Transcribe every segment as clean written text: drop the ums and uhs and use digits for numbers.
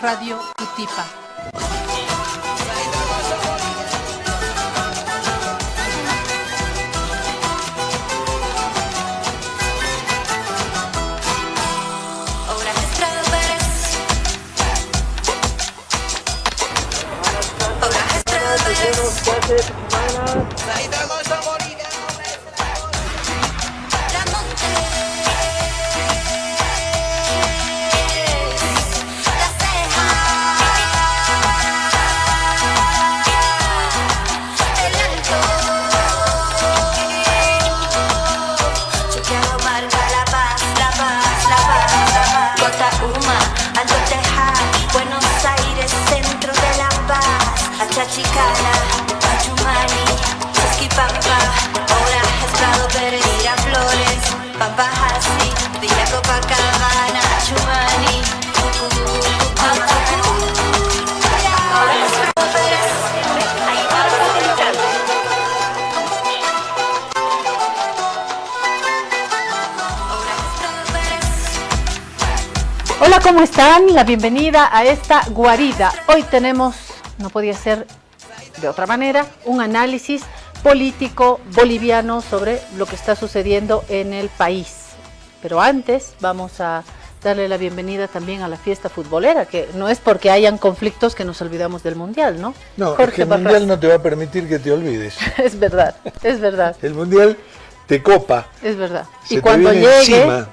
Radio Utipa. Chicana, Pachumani, Chasquipampa, ahora Estrado Pérez, Miraflores, Pampajasi, Villa Copacabana, Chumani, ahora Estrado Pérez, ahí va. Hola, ¿cómo están? La bienvenida a esta guarida. Hoy tenemos, no podía ser de otra manera, un análisis político boliviano sobre lo que está sucediendo en el país. Pero antes vamos a darle la bienvenida también a la fiesta futbolera, que no es porque hayan conflictos que nos olvidamos del Mundial, ¿no? No, Jorge es que el Barras. Mundial no te va a permitir que te olvides. Es verdad, es verdad. El Mundial te copa. Es verdad. Se Y te cuando viene llegue, encima.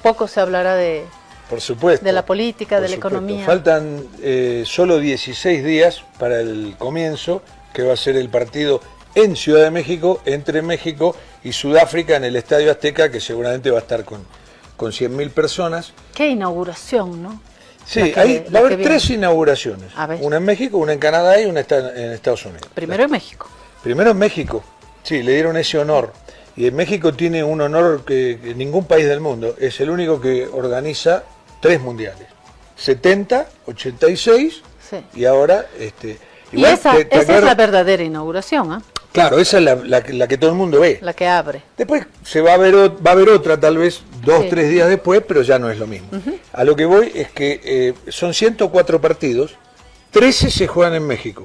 poco se hablará de Por supuesto. la política, por de la supuesto. economía. Faltan solo 16 días para el comienzo, que va a ser el partido en Ciudad de México, entre México y Sudáfrica, en el Estadio Azteca, que seguramente va a estar con 100.000 personas. Qué inauguración, ¿no? Sí, La ahí va a haber viene. 3 inauguraciones. A ver. Una en México, una en Canadá y una en Estados Unidos. Primero en México. Primero en México, sí, le dieron ese honor. Y en México tiene un honor que ningún país del mundo. Es el único que organiza 3 mundiales. 70, 86 Sí. y ahora... Y igual esa es la verdadera inauguración, ¿ah? Claro, esa es la que todo el mundo ve. La que abre. Después va a haber otra, tal vez 2, Sí. 3 días después, pero ya no es lo mismo. A lo que voy es que son 104 partidos, 13 se juegan en México,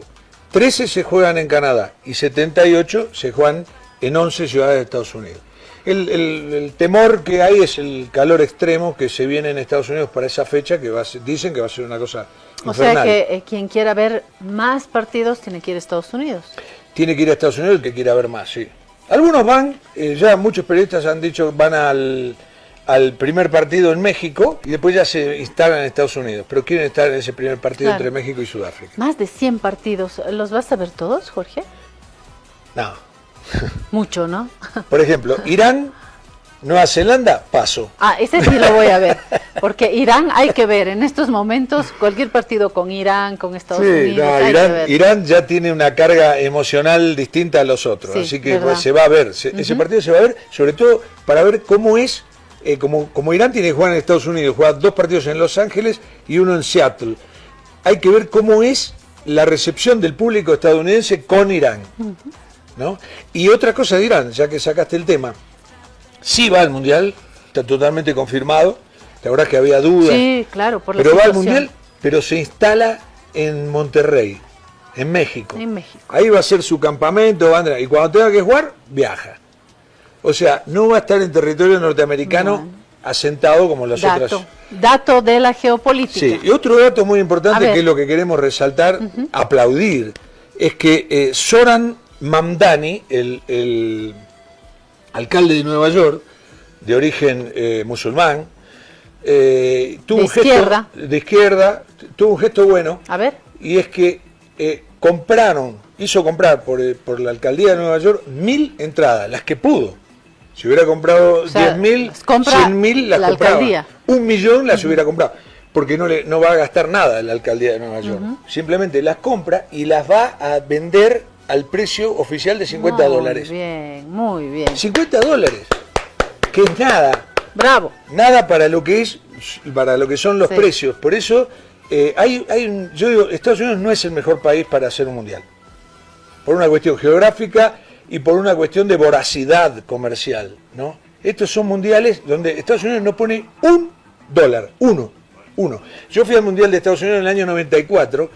13 se juegan en Canadá y 78 se juegan en 11 ciudades de Estados Unidos. El temor que hay es el calor extremo que se viene en Estados Unidos para esa fecha, que dicen que va a ser una cosa O sea infernal. que quien quiera ver más partidos tiene que ir a Estados Unidos. Tiene que ir a Estados Unidos el que quiera ver más, sí. Algunos van, ya muchos periodistas han dicho, van al primer partido en México y después ya se instalan en Estados Unidos, pero quieren estar en ese primer partido Claro. entre México y Sudáfrica. Más de 100 partidos. ¿Los vas a ver todos, Jorge? No. Mucho, ¿no? Por ejemplo, Irán, Nueva Zelanda, paso. Ah, ese sí lo voy a ver. Porque Irán hay que ver. En estos momentos, cualquier partido con Irán, con Estados Unidos, hay que ver. Irán ya tiene una carga emocional distinta a los otros, Sí, así que verdad. pues, se va a ver. Ese partido se va a ver, sobre todo para ver cómo es, como Irán tiene que jugar en Estados Unidos, juega 2 partidos en Los Ángeles y uno en Seattle. Hay que ver cómo es la recepción del público estadounidense con Irán, ¿no? Y otra cosa de Irán, ya que sacaste el tema, sí va al Mundial, está totalmente confirmado. La verdad es que había dudas. Sí, claro, por la Pero va al situación. Mundial, pero se instala en Monterrey, en México. En México. Ahí va a ser su campamento, y cuando tenga que jugar, viaja. O sea, no va a estar en territorio norteamericano asentado como las otras. Dato de la geopolítica. Sí, y otro dato muy A importante ver. que es lo que queremos resaltar, aplaudir, es que Zoran Mamdani, el alcalde de Nueva York, de origen musulmán, tuvo un gesto de izquierda, tuvo un gesto bueno, A ver. y es que hizo comprar por la alcaldía de Nueva York 1.000 entradas, las que pudo. Si hubiera comprado O sea, 10.000, las compra 100.000 las la compraba. alcaldía. 1.000.000 las hubiera comprado, porque no va a gastar nada la alcaldía de Nueva York. Simplemente las compra y las va a vender al precio oficial de $50. Muy bien, muy bien. $50, que es nada. Bravo. Nada para lo que son los Sí. precios. Por eso yo digo, Estados Unidos no es el mejor país para hacer un mundial. Por una cuestión geográfica y por una cuestión de voracidad comercial, ¿no? Estos son mundiales donde Estados Unidos no pone $1, Uno. Yo fui al Mundial de Estados Unidos en el año 94.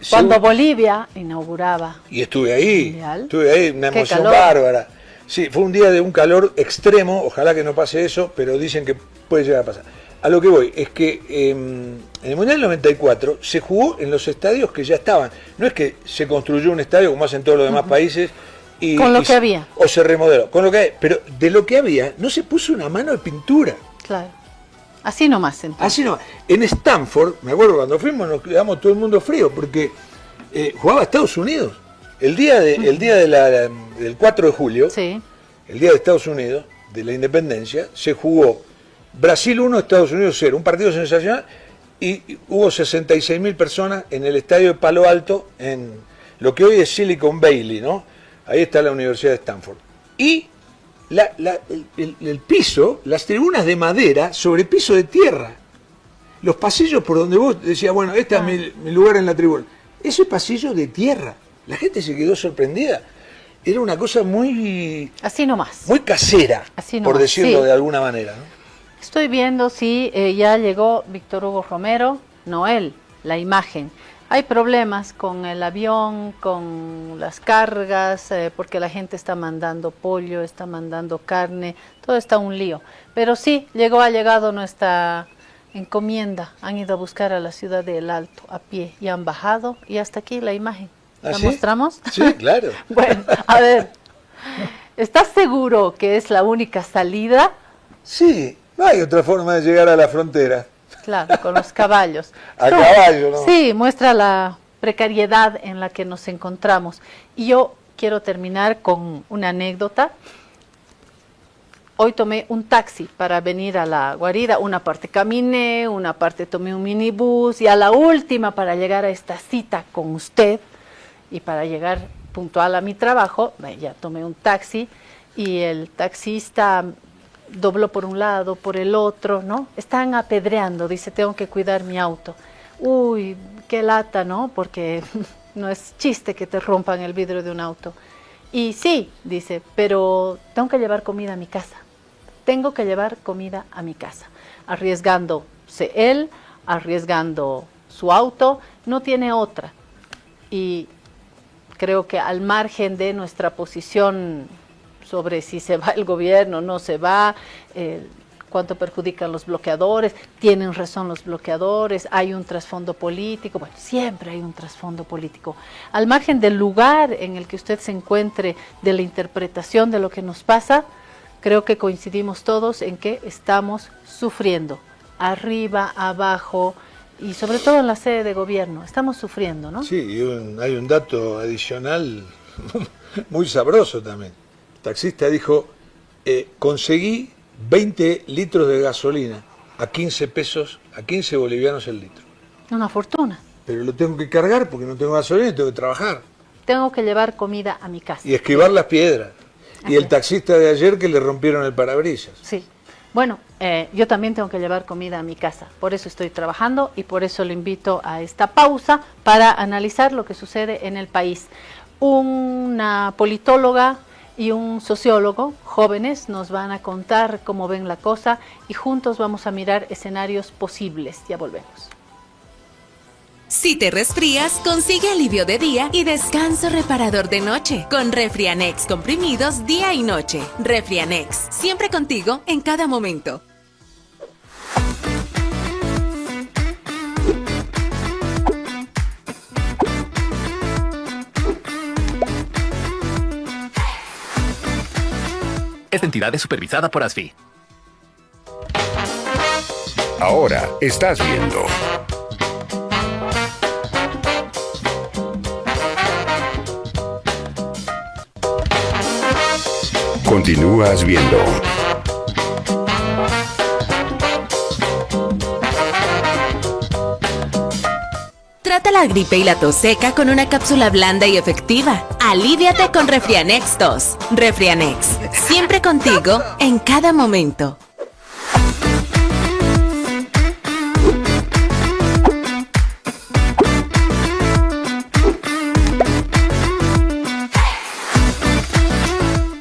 Cuando Bolivia inauguraba. Y estuve ahí, Mundial. una Qué emoción calor. bárbara. Sí, fue un día de un calor extremo, ojalá que no pase eso, pero dicen que puede llegar a pasar. A lo que voy es que en el Mundial del 94 se jugó en los estadios que ya estaban. No es que se construyó un estadio como hacen todos los demás países. Con lo que había. O se remodeló, con lo que hay. Pero de lo que había no se puso una mano de pintura. Claro. Así nomás, entonces. Así no. En Stanford, me acuerdo cuando fuimos, nos quedamos todo el mundo frío porque jugaba Estados Unidos. El día del 4 de julio, Sí. el día de Estados Unidos, de la independencia, se jugó Brasil 1, Estados Unidos 0, un partido sensacional, y hubo 66.000 personas en el estadio de Palo Alto, en lo que hoy es Silicon Valley, ¿no? Ahí está la Universidad de Stanford. Y el piso, las tribunas de madera sobre piso de tierra. Los pasillos por donde vos decías, bueno, este es mi lugar en la tribuna. Ese pasillo de tierra. La gente se quedó sorprendida. Era una cosa muy Así nomás. muy casera, Así por nomás, decirlo sí. de alguna manera, ¿no? Estoy viendo si ya llegó Víctor Hugo Romero, Noel, la imagen. Hay problemas con el avión, con las cargas, porque la gente está mandando pollo, está mandando carne, todo está un lío. Pero sí, ha llegado nuestra encomienda. Han ido a buscar a la ciudad de El Alto a pie y han bajado y hasta aquí la imagen. ¿Ah, ¿La sí? mostramos? Sí, claro. Bueno, a ver, ¿estás seguro que es la única salida? Sí, no hay otra forma de llegar a la frontera. Claro, con los caballos. A caballo, ¿no? Sí, muestra la precariedad en la que nos encontramos. Y yo quiero terminar con una anécdota. Hoy tomé un taxi para venir a la guarida. Una parte caminé, una parte tomé un minibús y a la última para llegar a esta cita con usted y para llegar puntual a mi trabajo, ya tomé un taxi y el taxista dobló por un lado, por el otro, ¿no? Están apedreando, dice, tengo que cuidar mi auto. Uy, qué lata, ¿no? Porque no es chiste que te rompan el vidrio de un auto. Y sí, dice, pero tengo que llevar comida a mi casa. Tengo que llevar comida a mi casa. Arriesgándose él, arriesgando su auto, no tiene otra. Y creo que al margen de nuestra posición sobre si se va el gobierno, no se va, cuánto perjudican los bloqueadores, tienen razón los bloqueadores, hay un trasfondo político, bueno, siempre hay un trasfondo político. Al margen del lugar en el que usted se encuentre, de la interpretación de lo que nos pasa, creo que coincidimos todos en que estamos sufriendo, arriba, abajo, y sobre todo en la sede de gobierno, estamos sufriendo, ¿no? Sí, y hay un dato adicional muy sabroso también. El taxista dijo, conseguí 20 litros de gasolina a 15 pesos, a 15 bolivianos el litro. Una fortuna. Pero lo tengo que cargar porque no tengo gasolina y tengo que trabajar. Tengo que llevar comida a mi casa. Y esquivar las piedras. Así Y el es. taxista de ayer que le rompieron el parabrisas. Sí. Bueno, yo también tengo que llevar comida a mi casa. Por eso estoy trabajando y por eso lo invito a esta pausa para analizar lo que sucede en el país. Una politóloga y un sociólogo jóvenes nos van a contar cómo ven la cosa y juntos vamos a mirar escenarios posibles. Ya volvemos. Si te resfrías, consigue alivio de día y descanso reparador de noche con Refrianex comprimidos día y noche. Refrianex, siempre contigo en cada momento. Esta entidad es supervisada por ASFI. Ahora estás viendo Continúas viendo Trata la gripe y la tos seca con una cápsula blanda y efectiva. Alíviate con Refrianex 2. Refrianex, siempre contigo en cada momento.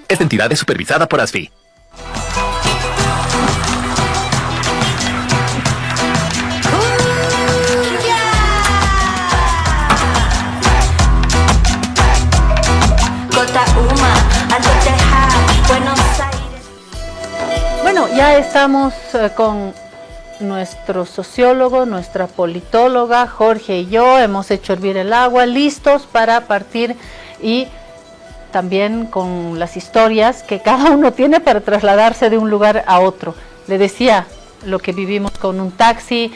Esta entidad es supervisada por ASFI. Ya estamos con nuestro sociólogo, nuestra politóloga, Jorge y yo. Hemos hecho hervir el agua, listos para partir, y también con las historias que cada uno tiene para trasladarse de un lugar a otro. Le decía lo que vivimos con un taxi,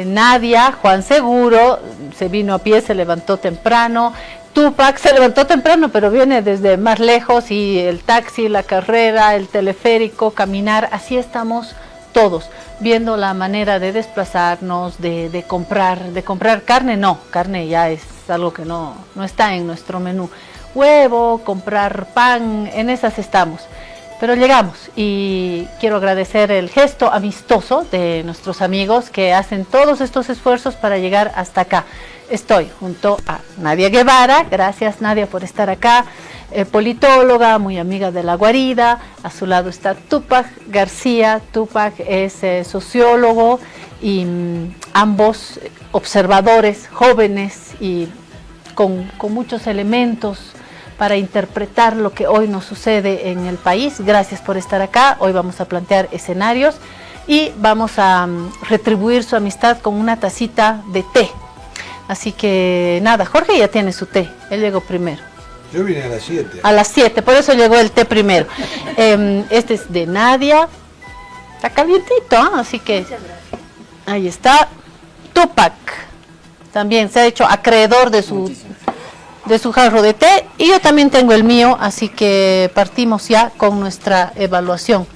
Nadia, Juan Seguro, se vino a pie, se levantó temprano, Tupac se levantó temprano, pero viene desde más lejos, y el taxi, la carrera, el teleférico, caminar, así estamos todos, viendo la manera de desplazarnos, de comprar carne. No, carne ya es algo que no está en nuestro menú. Huevo, comprar pan, en esas estamos. Pero llegamos, y quiero agradecer el gesto amistoso de nuestros amigos que hacen todos estos esfuerzos para llegar hasta acá. Estoy junto a Nadia Guevara, gracias Nadia por estar acá, politóloga, muy amiga de La Guarida. A su lado está Tupac García. Tupac es sociólogo y ambos observadores jóvenes y con muchos elementos para interpretar lo que hoy nos sucede en el país. Gracias por estar acá. Hoy vamos a plantear escenarios y vamos a retribuir su amistad con una tacita de té. Así que nada, Jorge ya tiene su té, él llegó primero. Yo vine a las 7. A las 7, por eso llegó el té primero. Este es de Nadia, está calientito, ¿eh? Así que ahí está. Tupac también se ha hecho acreedor de su jarro de té, y yo también tengo el mío, así que partimos ya con nuestra evaluación.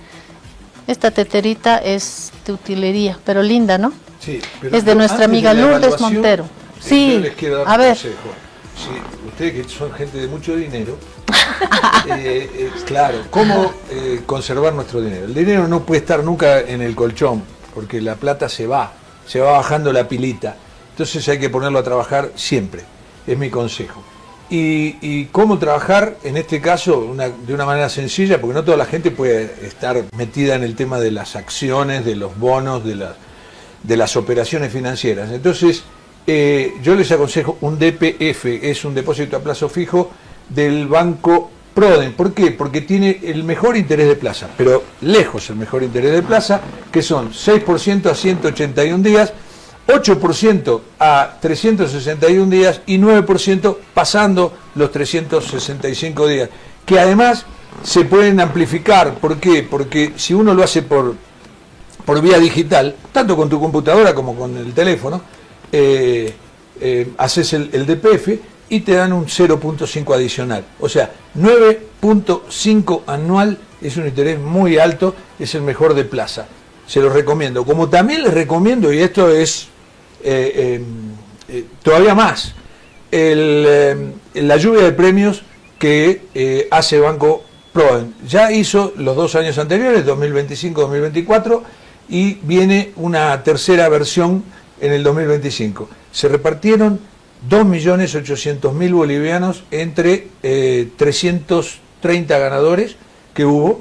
Esta teterita es de utilería, pero linda, ¿no? Sí, pero es de nuestra amiga Lourdes Montero. Sí, yo les quiero dar a un ver. consejo. Sí, ustedes que son gente de mucho dinero, claro, ¿cómo conservar nuestro dinero? El dinero no puede estar nunca en el colchón, porque la plata se va bajando la pilita. Entonces hay que ponerlo a trabajar siempre, es mi consejo. Y cómo trabajar, en este caso, de una manera sencilla, porque no toda la gente puede estar metida en el tema de las acciones, de los bonos, de las operaciones financieras. Entonces, yo les aconsejo un DPF, es un depósito a plazo fijo del Banco Proden. ¿Por qué? Porque tiene el mejor interés de plaza, pero lejos el mejor interés de plaza, que son 6% a 181 días, 8% a 361 días y 9% pasando los 365 días, que además se pueden amplificar. ¿Por qué? Porque si uno lo hace por vía digital, tanto con tu computadora como con el teléfono, haces el DPF y te dan un 0.5 adicional. O sea, 9.5 anual es un interés muy alto, es el mejor de plaza. Se los recomiendo. Como también les recomiendo, y esto es todavía más, la lluvia de premios que hace Banco Proden. Ya hizo los 2 años anteriores, 2025-2024, y viene una tercera versión en el 2025. Se repartieron 2.800.000 bolivianos entre 330 ganadores que hubo,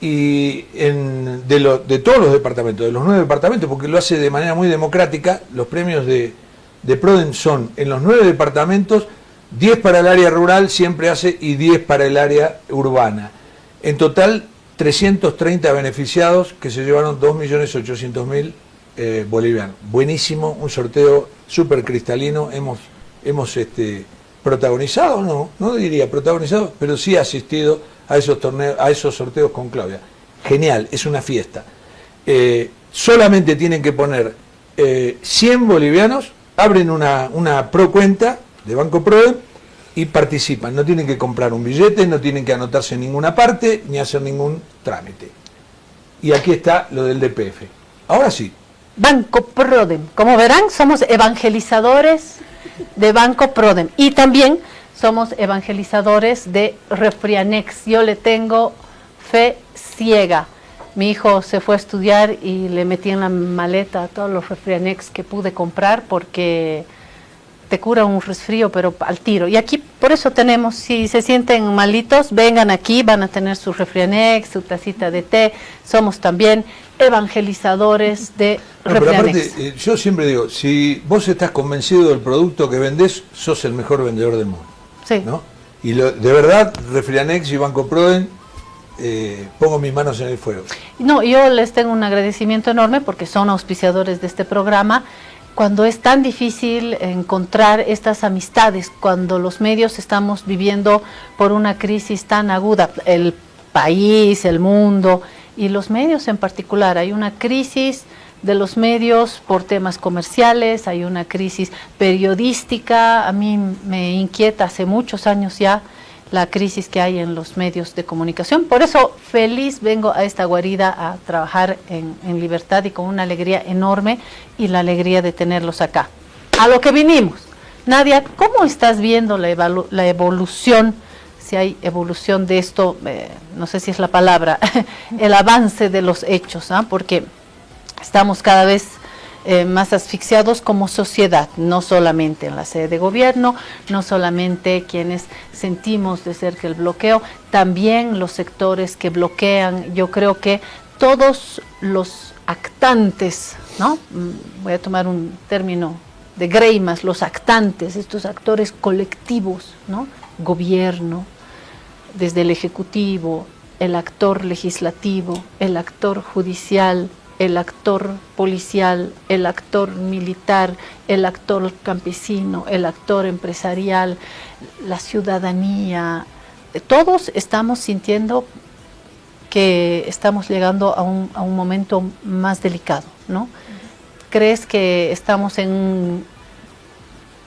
y de todos los departamentos, de los 9 departamentos, porque lo hace de manera muy democrática. Los premios de Proden son en los 9 departamentos, 10 para el área rural siempre hace, y 10 para el área urbana. En total, 330 beneficiados que se llevaron 2.800.000 bolivianos. Buenísimo, un sorteo súper cristalino. Hemos protagonizado, no diría protagonizado, pero sí asistido a esos torneos, a esos sorteos con Claudia. Genial, es una fiesta. Solamente tienen que poner 100 bolivianos, abren una pro cuenta de Banco Proden y participan. No tienen que comprar un billete, no tienen que anotarse en ninguna parte, ni hacer ningún trámite. Y aquí está lo del DPF. Ahora sí. Banco Proden. Como verán, somos evangelizadores de Banco Proden. Y también somos evangelizadores de Refrianex. Yo le tengo fe ciega. Mi hijo se fue a estudiar y le metí en la maleta todos los Refrianex que pude comprar, porque te cura un resfrío, pero al tiro. Y aquí, por eso tenemos, si se sienten malitos, vengan aquí, van a tener su Refrianex, su tacita de té. Somos también evangelizadores de Refrianex. Pero aparte, yo siempre digo, si vos estás convencido del producto que vendés, sos el mejor vendedor del mundo. Sí. ¿No? Y de verdad, Refrianex y Banco Proden pongo mis manos en el fuego. No, yo les tengo un agradecimiento enorme porque son auspiciadores de este programa. Cuando es tan difícil encontrar estas amistades, cuando los medios estamos viviendo por una crisis tan aguda, el país, el mundo y los medios en particular, hay una crisis de los medios por temas comerciales, hay una crisis periodística. A mí me inquieta hace muchos años ya la crisis que hay en los medios de comunicación. Por eso feliz vengo a esta guarida a trabajar en libertad y con una alegría enorme y la alegría de tenerlos acá. A lo que vinimos. Nadia, ¿cómo estás viendo la evolución, si hay evolución de esto, no sé si es la palabra, el avance de los hechos, porque estamos cada vez más asfixiados como sociedad, no solamente en la sede de gobierno, no solamente quienes sentimos de cerca el bloqueo, también los sectores que bloquean. Yo creo que todos los actantes, ¿no? Voy a tomar un término de Greimas, los actantes, estos actores colectivos, ¿no? Gobierno, desde el ejecutivo, el actor legislativo, el actor judicial, el actor policial, el actor militar, el actor campesino, el actor empresarial, la ciudadanía, todos estamos sintiendo que estamos llegando a un momento más delicado, ¿no? ¿Crees que estamos en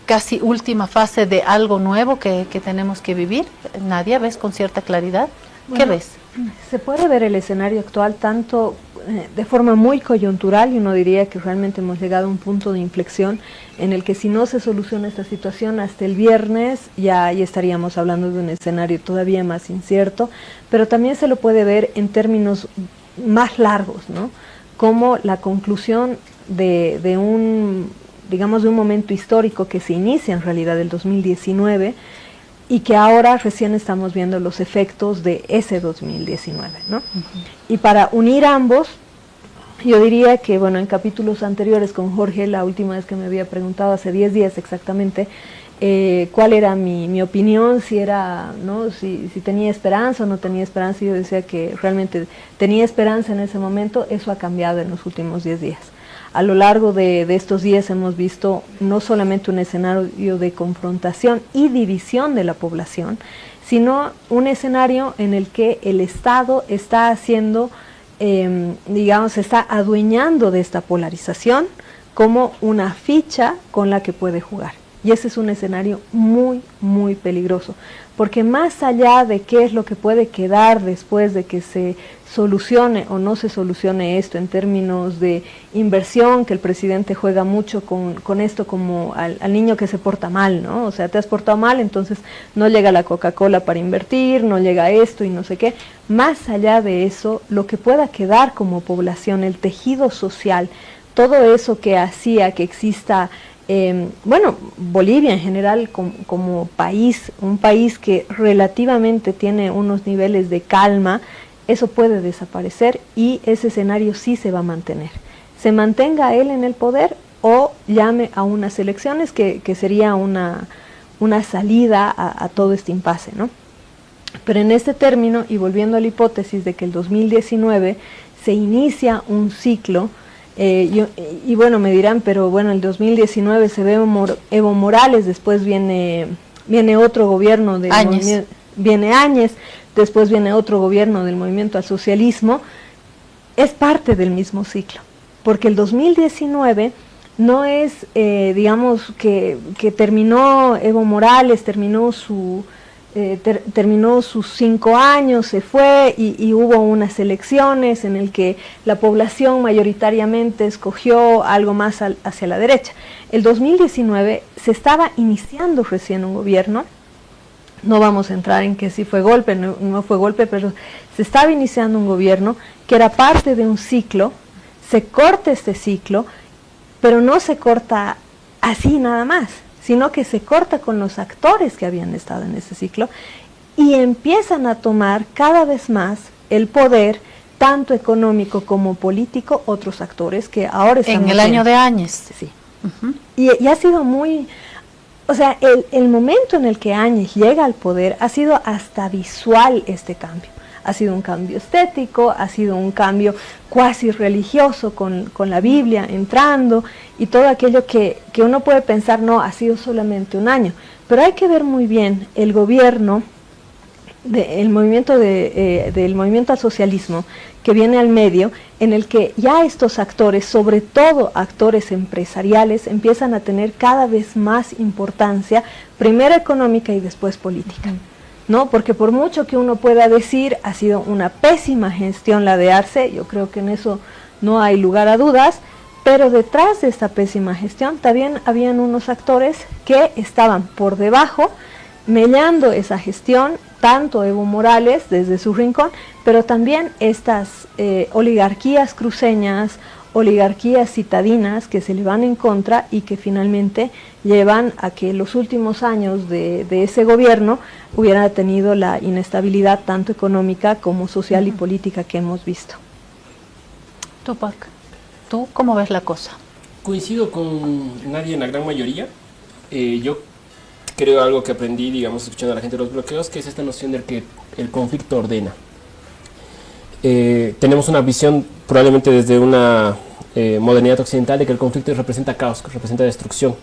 casi última fase de algo nuevo que tenemos que vivir? Nadia, ¿ves con cierta claridad? ¿Qué ves? Se puede ver el escenario actual tanto de forma muy coyuntural, y uno diría que realmente hemos llegado a un punto de inflexión en el que si no se soluciona esta situación hasta el viernes ya estaríamos hablando de un escenario todavía más incierto, pero también se lo puede ver en términos más largos, ¿no? Como la conclusión de un, digamos, de un momento histórico que se inicia en realidad el 2019 y que ahora recién estamos viendo los efectos de ese 2019, ¿no? Y para unir ambos, yo diría que, bueno, en capítulos anteriores con Jorge, la última vez que me había preguntado, hace 10 días exactamente, cuál era mi opinión, si era, ¿no? si tenía esperanza o no tenía esperanza, y yo decía que realmente tenía esperanza en ese momento. Eso ha cambiado en los últimos 10 días. A lo largo de estos días hemos visto no solamente un escenario de confrontación y división de la población, sino un escenario en el que el Estado está haciendo, digamos, se está adueñando de esta polarización como una ficha con la que puede jugar. Y ese es un escenario muy, muy peligroso, porque más allá de qué es lo que puede quedar después de que se solucione o no se solucione esto en términos de inversión, que el presidente juega mucho con esto como al niño que se porta mal, ¿no? O sea, te has portado mal, entonces no llega la Coca-Cola para invertir, no llega esto y no sé qué. Más allá de eso, lo que pueda quedar como población, el tejido social, todo eso que hacía que exista, bueno, Bolivia en general como país, un país que relativamente tiene unos niveles de calma, eso puede desaparecer y ese escenario sí se va a mantener. Se mantenga él en el poder o llame a unas elecciones que sería una salida a todo este impasse, ¿no? Pero en este término, y volviendo a la hipótesis de que el 2019 se inicia un ciclo, y bueno, me dirán, pero bueno, el 2019 se ve Evo Morales, después viene otro gobierno del movimiento, viene Áñez, después viene otro gobierno del movimiento al socialismo. Es parte del mismo ciclo, porque el 2019 no es, digamos, que terminó Evo Morales, terminó sus 5 años, se fue y hubo unas elecciones en el que la población mayoritariamente escogió algo más hacia la derecha. El 2019 se estaba iniciando recién un gobierno. No vamos a entrar en que si fue golpe, no fue golpe, pero se estaba iniciando un gobierno que era parte de un ciclo. Se corta este ciclo, pero no se corta así nada más, sino que se corta con los actores que habían estado en ese ciclo y empiezan a tomar cada vez más el poder, tanto económico como político, otros actores que ahora están... En el año de Áñez. Sí. Y ha sido muy... O sea, el momento en el que Áñez llega al poder ha sido hasta visual este cambio. ha sido un cambio estético, ha sido un cambio cuasi religioso con la Biblia entrando y todo aquello que uno puede pensar, no, ha sido solamente un año. Pero hay que ver muy bien el gobierno, el movimiento del movimiento al socialismo que viene al medio, en el que ya estos actores, sobre todo actores empresariales, empiezan a tener cada vez más importancia, primero económica y después política, ¿no? Porque por mucho que uno pueda decir, ha sido una pésima gestión la de Arce, yo creo que en eso no hay lugar a dudas, pero detrás de esta pésima gestión también habían unos actores que estaban por debajo, mellando esa gestión, tanto Evo Morales desde su rincón, pero también estas oligarquías cruceñas, oligarquías citadinas que se le van en contra y que finalmente llevan a que los últimos años de ese gobierno hubieran tenido la inestabilidad tanto económica como social y política que hemos visto. Tupac, ¿tú cómo ves la cosa? Coincido con Nadia en la gran mayoría. Yo creo algo que aprendí, digamos, escuchando a la gente de los bloqueos, que es esta noción de que el conflicto ordena. Tenemos una visión probablemente desde una modernidad occidental de que el conflicto representa caos, que representa destrucción.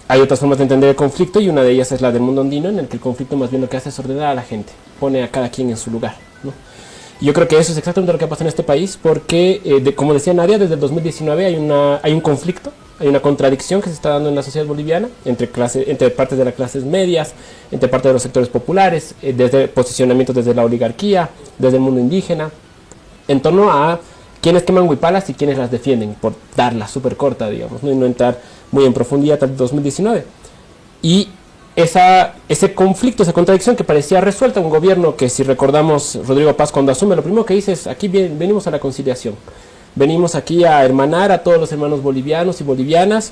Hay otras formas de entender el conflicto y una de ellas es la del mundo andino, en el que el conflicto más bien lo que hace es ordenar a la gente, pone a cada quien en su lugar, ¿no? Y yo creo que eso es exactamente lo que ha pasado en este país porque, como decía Nadia, desde el 2019 hay un conflicto, hay una contradicción que se está dando en la sociedad boliviana entre partes de las clases medias, entre partes de los sectores populares, desde posicionamientos desde la oligarquía, desde el mundo indígena, en torno a quienes queman huipalas y quienes las defienden, por darla súper corta, digamos, ¿no? Y no entrar muy en profundidad hasta el 2019. Y ese conflicto, esa contradicción que parecía resuelta, un gobierno que, si recordamos, Rodrigo Paz cuando asume, lo primero que dice es, aquí venimos a la conciliación. Venimos aquí a hermanar a todos los hermanos bolivianos y bolivianas,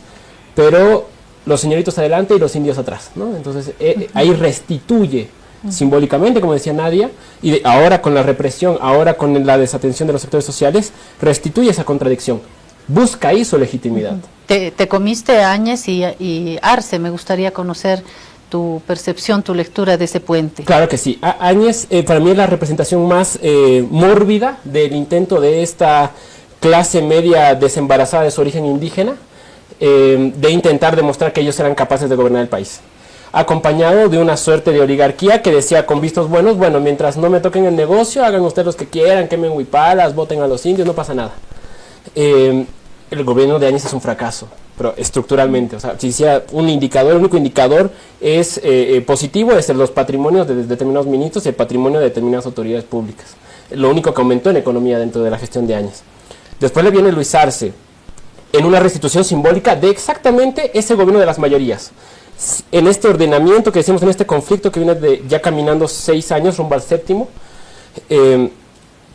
pero los señoritos adelante y los indios atrás, ¿no? Entonces ahí restituye simbólicamente, como decía Nadia, y ahora con la represión, ahora con la desatención de los sectores sociales, restituye esa contradicción, busca ahí su legitimidad. Te comiste a Áñez y Arce, me gustaría conocer tu percepción, tu lectura de ese puente. Claro que sí. Áñez para mí es la representación más mórbida del intento de esta clase media desembarazada de su origen indígena, de intentar demostrar que ellos eran capaces de gobernar el país, acompañado de una suerte de oligarquía que decía con vistos buenos, bueno, mientras no me toquen el negocio, hagan ustedes los que quieran, quemen huipalas, voten a los indios, no pasa nada. El gobierno de Áñez es un fracaso, pero estructuralmente, o sea, si hiciera un indicador, el único indicador es positivo, es los patrimonios de determinados ministros y el patrimonio de determinadas autoridades públicas. Lo único que aumentó en economía dentro de la gestión de Áñez. Después le viene Luis Arce, en una restitución simbólica de exactamente ese gobierno de las mayorías. En este ordenamiento que decimos, en este conflicto que viene ya caminando 6 años rumbo al 7º,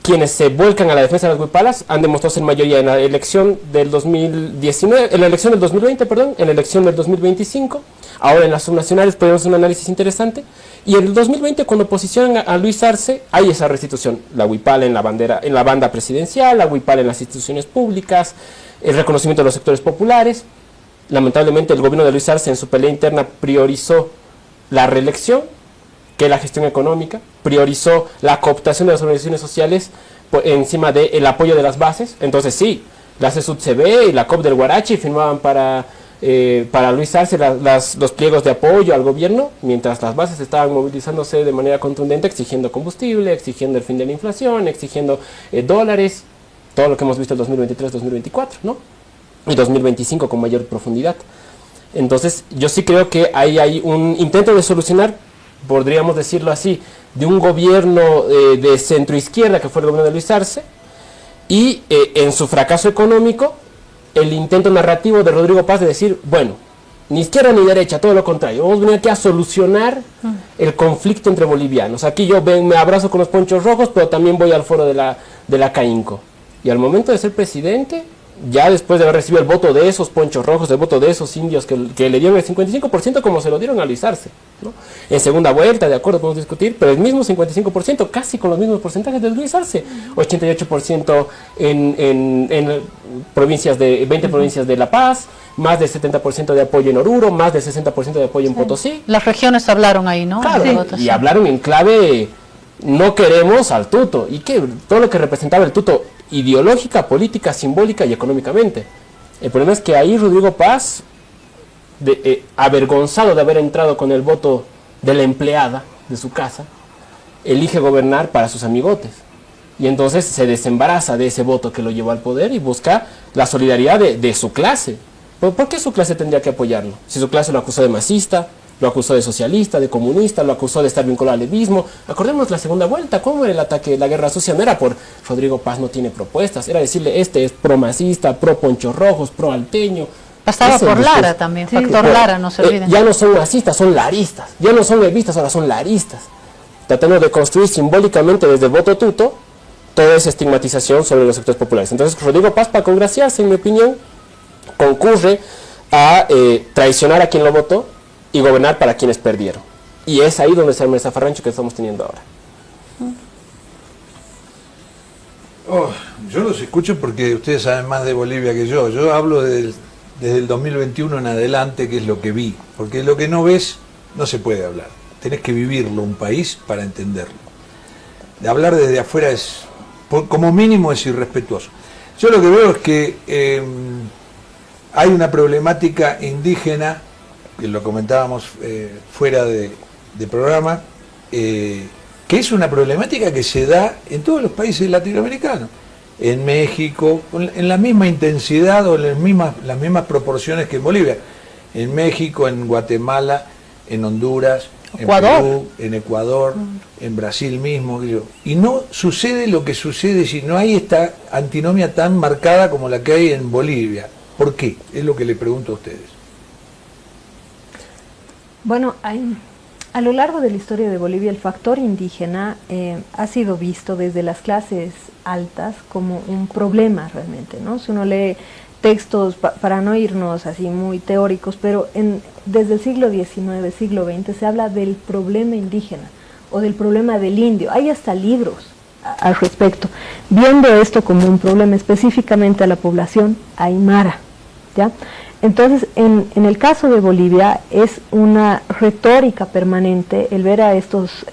quienes se vuelcan a la defensa de las huipalas han demostrado ser mayoría en la elección del 2019, en la elección del 2020, perdón, en la elección del 2025, ahora en las subnacionales podemos hacer un análisis interesante, y en el 2020 cuando posicionan a Luis Arce hay esa restitución, la huipala en la bandera, en la banda presidencial, la huipala en las instituciones públicas, el reconocimiento de los sectores populares. Lamentablemente el gobierno de Luis Arce en su pelea interna priorizó la reelección que la gestión económica, priorizó la cooptación de las organizaciones sociales encima del apoyo de las bases. Entonces sí, la CSUD-CB y la COP del Guarachi firmaban para Luis Arce los pliegos de apoyo al gobierno, mientras las bases estaban movilizándose de manera contundente, exigiendo combustible, exigiendo el fin de la inflación, exigiendo dólares, todo lo que hemos visto en 2023-2024, ¿no? Y 2025 con mayor profundidad. Entonces yo sí creo que hay un intento de solucionar, podríamos decirlo así, de un gobierno de centroizquierda que fue el gobierno de Luis Arce, y en su fracaso económico el intento narrativo de Rodrigo Paz de decir, bueno, ni izquierda ni derecha, todo lo contrario, vamos a venir aquí a solucionar el conflicto entre bolivianos. Aquí yo me abrazo con los ponchos rojos, pero también voy al foro de la CAINCO. Y al momento de ser presidente, ya después de haber recibido el voto de esos ponchos rojos, el voto de esos indios que le dieron el 55% como se lo dieron a Luis Arce, ¿no? En segunda vuelta, de acuerdo, podemos discutir, pero el mismo 55%, casi con los mismos porcentajes de Luis Arce, 88% en provincias 20 provincias de La Paz, más del 70% de apoyo en Oruro, más del 60% de apoyo en Potosí. Las regiones hablaron ahí, ¿no? Claro, y hablaron en clave no queremos al tuto, y que todo lo que representaba el tuto, ideológica, política, simbólica y económicamente. El problema es que ahí Rodrigo Paz, avergonzado de haber entrado con el voto de la empleada de su casa, elige gobernar para sus amigotes. Y entonces se desembaraza de ese voto que lo llevó al poder y busca la solidaridad de su clase. ¿Por qué su clase tendría que apoyarlo? Si su clase lo acusó de masista, lo acusó de socialista, de comunista, lo acusó de estar vinculado al levismo. Acordémonos la segunda vuelta, ¿cómo era el ataque? La guerra sucia no era por Rodrigo Paz no tiene propuestas, era decirle este es pro-masista, pro-ponchos rojos, pro-alteño. Pasaba por Lara también, sí, factor Lara, no se olviden. Ya no son masistas, son laristas. Ya no son levistas, ahora son laristas. Tratando de construir simbólicamente desde el voto tuto toda esa estigmatización sobre los sectores populares. Entonces Rodrigo Paz, para congraciarse, en mi opinión, concurre a traicionar a quien lo votó y gobernar para quienes perdieron. Y es ahí donde se arma el zafarrancho que estamos teniendo ahora. Yo los escucho porque ustedes saben más de Bolivia que yo. Yo hablo desde el 2021 en adelante, que es lo que vi. Porque lo que no ves no se puede hablar. Tenés que vivirlo un país para entenderlo. De hablar desde afuera es, como mínimo, es irrespetuoso. Yo lo que veo es que hay una problemática indígena, que lo comentábamos fuera de programa, que es una problemática que se da en todos los países latinoamericanos. En México, en la misma intensidad o en las mismas proporciones que en Bolivia. En México, en Guatemala, en Honduras, Ecuador. En Perú, en Ecuador, en Brasil mismo. Y no sucede lo que sucede si no hay esta antinomia tan marcada como la que hay en Bolivia. ¿Por qué? Es lo que le pregunto a ustedes. Bueno, a lo largo de la historia de Bolivia el factor indígena ha sido visto desde las clases altas como un problema realmente, ¿no? Si uno lee textos, para no irnos así muy teóricos, pero desde el siglo XIX, siglo XX, se habla del problema indígena o del problema del indio. Hay hasta libros al respecto, viendo esto como un problema específicamente a la población aymara, ¿ya? Entonces, en el caso de Bolivia es una retórica permanente el ver a estos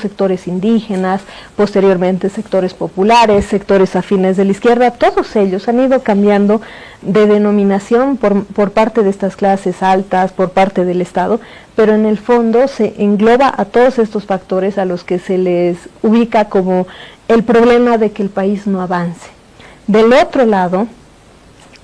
sectores indígenas, posteriormente sectores populares, sectores afines de la izquierda, todos ellos han ido cambiando de denominación por parte de estas clases altas, por parte del Estado, pero en el fondo se engloba a todos estos factores a los que se les ubica como el problema de que el país no avance. Del otro lado,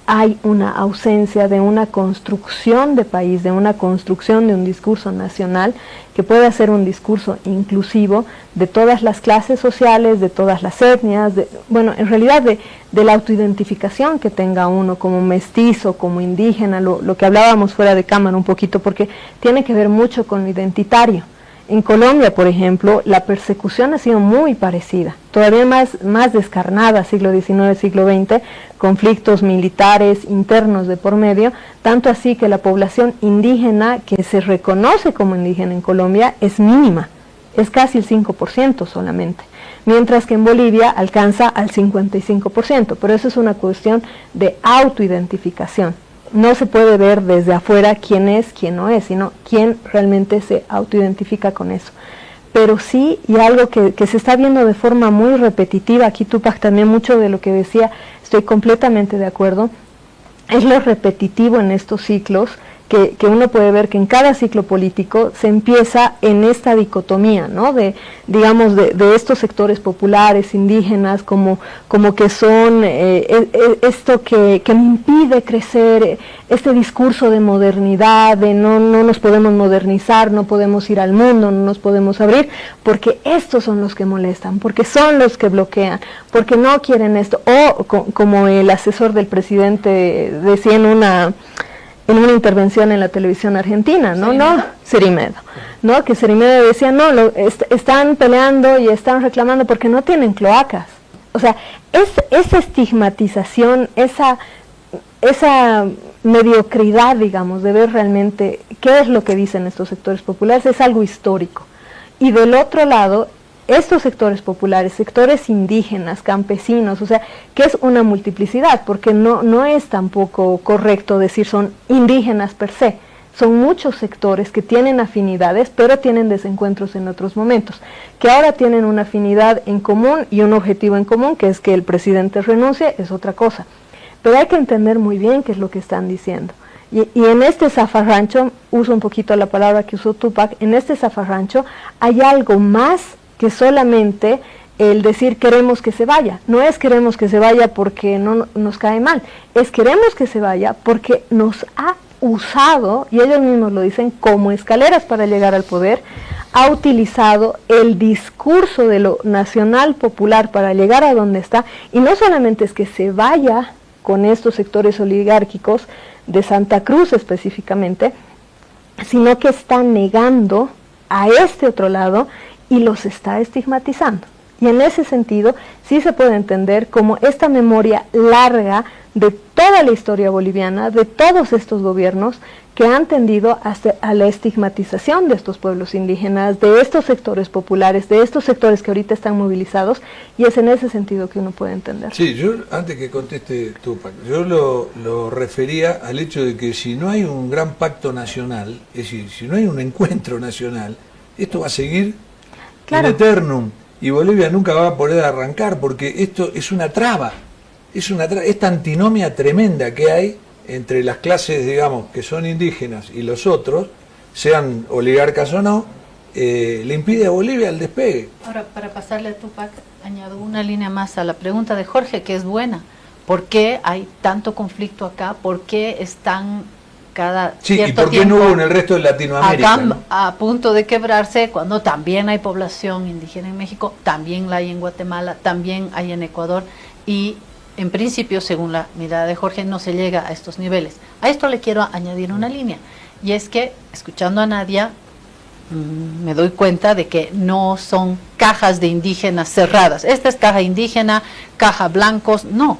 hay una ausencia de una construcción de país, de una construcción de un discurso nacional que pueda ser un discurso inclusivo de todas las clases sociales, de todas las etnias, en realidad de la autoidentificación que tenga uno como mestizo, como indígena, lo que hablábamos fuera de cámara un poquito, porque tiene que ver mucho con lo identitario. En Colombia, por ejemplo, la persecución ha sido muy parecida, todavía más descarnada, siglo XIX, siglo XX, conflictos militares internos de por medio, tanto así que la población indígena que se reconoce como indígena en Colombia es mínima, es casi el 5% solamente, mientras que en Bolivia alcanza al 55%, pero eso es una cuestión de autoidentificación. No se puede ver desde afuera quién es, quién no es, sino quién realmente se autoidentifica con eso. Pero sí, y algo que se está viendo de forma muy repetitiva, aquí Tupac también mucho de lo que decía, estoy completamente de acuerdo, es lo repetitivo en estos ciclos, que uno puede ver que en cada ciclo político se empieza en esta dicotomía, ¿no? De estos sectores populares, indígenas, como que son esto que me impide crecer, este discurso de modernidad, de no nos podemos modernizar, no podemos ir al mundo, no nos podemos abrir, porque estos son los que molestan, porque son los que bloquean, porque no quieren esto, o como el asesor del presidente decía en una intervención en la televisión argentina, Cerimedo, ¿no? Que Cerimedo decía, están peleando y están reclamando porque no tienen cloacas. O sea, esa estigmatización, esa mediocridad, digamos, de ver realmente qué es lo que dicen estos sectores populares, es algo histórico. Y del otro lado, estos sectores populares, sectores indígenas, campesinos, o sea, que es una multiplicidad, porque no es tampoco correcto decir son indígenas per se, son muchos sectores que tienen afinidades, pero tienen desencuentros en otros momentos, que ahora tienen una afinidad en común y un objetivo en común, que es que el presidente renuncie, es otra cosa. Pero hay que entender muy bien qué es lo que están diciendo. Y en este zafarrancho, uso un poquito la palabra que usó Tupac, en este zafarrancho hay algo más que solamente el decir queremos que se vaya. No es queremos que se vaya porque no nos cae mal, es queremos que se vaya porque nos ha usado, y ellos mismos lo dicen, como escaleras para llegar al poder, ha utilizado el discurso de lo nacional popular para llegar a donde está, y no solamente es que se vaya con estos sectores oligárquicos de Santa Cruz específicamente, sino que está negando a este otro lado y los está estigmatizando. Y en ese sentido sí se puede entender como esta memoria larga de toda la historia boliviana, de todos estos gobiernos que han tendido hasta a la estigmatización de estos pueblos indígenas, de estos sectores populares, de estos sectores que ahorita están movilizados, y es en ese sentido que uno puede entender. Sí, yo antes que conteste Tupac, yo lo refería al hecho de que si no hay un gran pacto nacional, es decir, si no hay un encuentro nacional, esto va a seguir in eternum, y Bolivia nunca va a poder arrancar, porque esto es una traba, esta antinomia tremenda que hay entre las clases, digamos, que son indígenas y los otros, sean oligarcas o no, le impide a Bolivia el despegue. Ahora, para pasarle a Tupac, añado una línea más a la pregunta de Jorge, que es buena. ¿Por qué hay tanto conflicto acá? ¿Por qué están cada cierto ¿y por qué tiempo no hubo en el resto de Latinoamérica? acá, a punto de quebrarse, cuando también hay población indígena en México, también la hay en Guatemala, también hay en Ecuador, y en principio, según la mirada de Jorge, no se llega a estos niveles. A esto le quiero añadir una línea, y es que, escuchando a Nadia, me doy cuenta de que no son cajas de indígenas cerradas. Esta es caja indígena, caja blancos, no.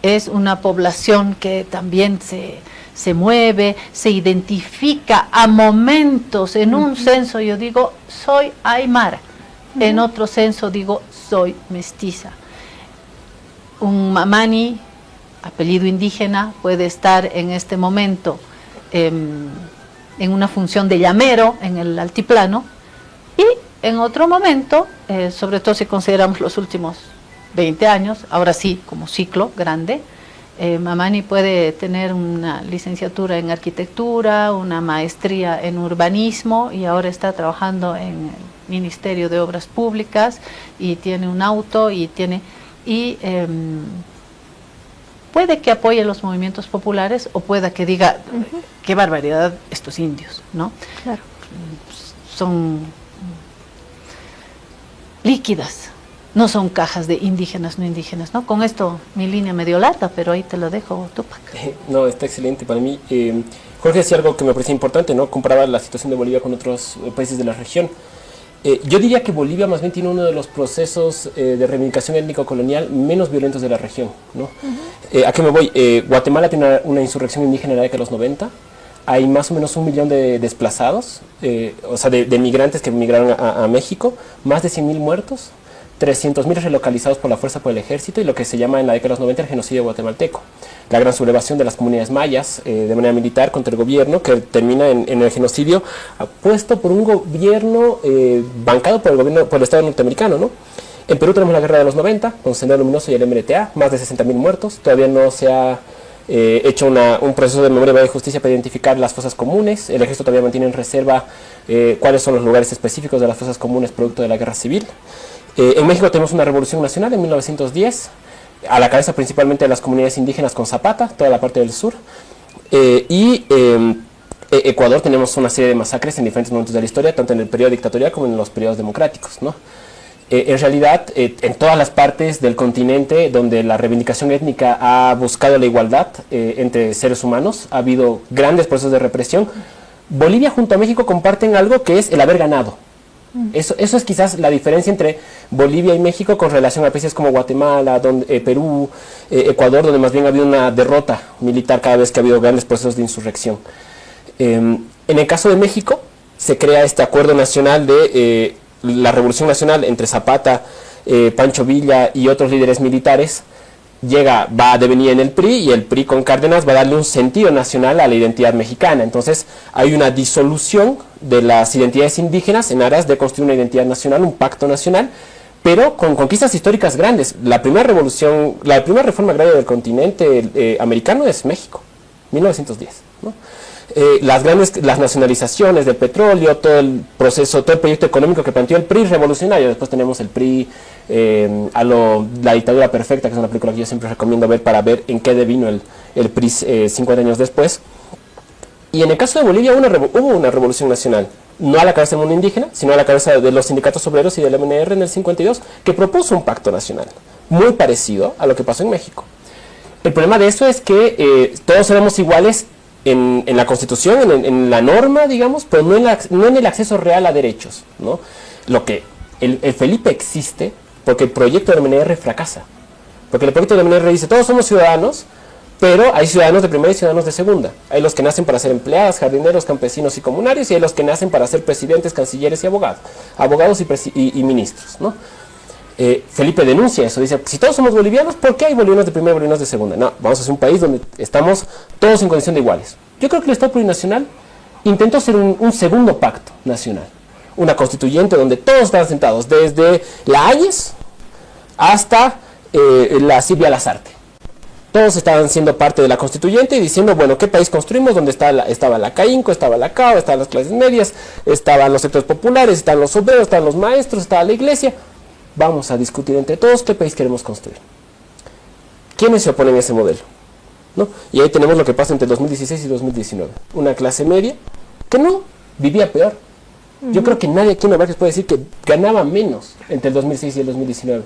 Es una población que también se mueve, se identifica a momentos. En un censo yo digo, soy aymara. En otro censo digo, soy mestiza. Un mamani, apellido indígena, puede estar en este momento en una función de llamero en el altiplano, y en otro momento, sobre todo si consideramos los últimos 20 años, ahora sí como ciclo grande, mamani puede tener una licenciatura en arquitectura, una maestría en urbanismo, y ahora está trabajando en el Ministerio de Obras Públicas, y tiene un auto, y puede que apoye los movimientos populares, o pueda que diga, qué barbaridad estos indios, ¿no? Claro. Son líquidas, no son cajas de indígenas, no indígenas, ¿no? Con esto mi línea medio larga, pero ahí te lo dejo, Tupac. No, está excelente para mí. Jorge decía algo que me parecía importante, ¿no? Comparaba la situación de Bolivia con otros países de la región. Yo diría que Bolivia más bien tiene uno de los procesos de reivindicación étnico-colonial menos violentos de la región, ¿no? ¿A qué me voy? Guatemala tiene una insurrección indígena en la década de los 90. Hay más o menos 1 millón de desplazados, o sea, de migrantes que migraron a México, más de 100.000 muertos, 300.000 relocalizados por la fuerza por el ejército, y lo que se llama en la década de los 90 el genocidio guatemalteco. La gran sublevación de las comunidades mayas de manera militar contra el gobierno, que termina en el genocidio puesto por un gobierno bancado por el Estado norteamericano, ¿no? En Perú tenemos la guerra de los 90, con Sendero Luminoso y el MRTA, más de 60.000 muertos. Todavía no se ha hecho un proceso de memoria, verdad y justicia para identificar las fosas comunes. El ejército todavía mantiene en reserva cuáles son los lugares específicos de las fosas comunes producto de la guerra civil. En México tenemos una revolución nacional en 1910, a la cabeza principalmente de las comunidades indígenas con Zapata, toda la parte del sur. Ecuador tenemos una serie de masacres en diferentes momentos de la historia, tanto en el periodo dictatorial como en los periodos democráticos, ¿no? En realidad, en todas las partes del continente donde la reivindicación étnica ha buscado la igualdad entre seres humanos, ha habido grandes procesos de represión. Bolivia junto a México comparten algo que es el haber ganado. Eso es quizás la diferencia entre Bolivia y México con relación a países como Guatemala, Perú, Ecuador, donde más bien ha habido una derrota militar cada vez que ha habido grandes procesos de insurrección. En el caso de México, se crea este acuerdo nacional de la Revolución Nacional entre Zapata, Pancho Villa y otros líderes militares, va a devenir en el PRI, y el PRI con Cárdenas va a darle un sentido nacional a la identidad mexicana. Entonces hay una disolución de las identidades indígenas en aras de construir una identidad nacional, un pacto nacional, pero con conquistas históricas grandes. La primera reforma agraria del continente americano es México, 1910, ¿no? Las nacionalizaciones del petróleo, todo el proceso, todo el proyecto económico que planteó el PRI revolucionario. Después tenemos el PRI, La dictadura perfecta, que es una película que yo siempre recomiendo ver para ver en qué devino el PRI 50 años después. Y en el caso de Bolivia hubo una revolución nacional, no a la cabeza del mundo indígena, sino a la cabeza de los sindicatos obreros y del MNR en el 52, que propuso un pacto nacional, muy parecido a lo que pasó en México. El problema de eso es que todos éramos iguales en la Constitución, en la norma, digamos, pero no en el acceso real a derechos, ¿no? Lo que el Felipe existe porque el proyecto del MNR fracasa. Porque el proyecto del MNR dice, todos somos ciudadanos, pero hay ciudadanos de primera y ciudadanos de segunda. Hay los que nacen para ser empleados, jardineros, campesinos y comunarios, y hay los que nacen para ser presidentes, cancilleres y abogados y ministros, ¿no? Felipe denuncia eso, dice, si todos somos bolivianos, ¿por qué hay bolivianos de primera y bolivianos de segunda? No, vamos a ser un país donde estamos todos en condición de iguales. Yo creo que el Estado plurinacional intentó hacer un segundo pacto nacional, una constituyente donde todos están sentados, desde la Hayes hasta la Silvia Lazarte. Todos estaban siendo parte de la constituyente y diciendo, bueno, ¿qué país construimos? Donde estaba la CAINCO, estaba la CAO, estaban las clases medias, estaban los sectores populares, estaban los obreros, estaban los maestros, estaba la iglesia. Vamos a discutir entre todos qué país queremos construir. ¿Quiénes se oponen a ese modelo? ¿No? Y ahí tenemos lo que pasa entre 2016 y 2019. Una clase media que no vivía peor. Yo creo que nadie aquí en Nueva York puede decir que ganaba menos entre el 2006 y el 2019.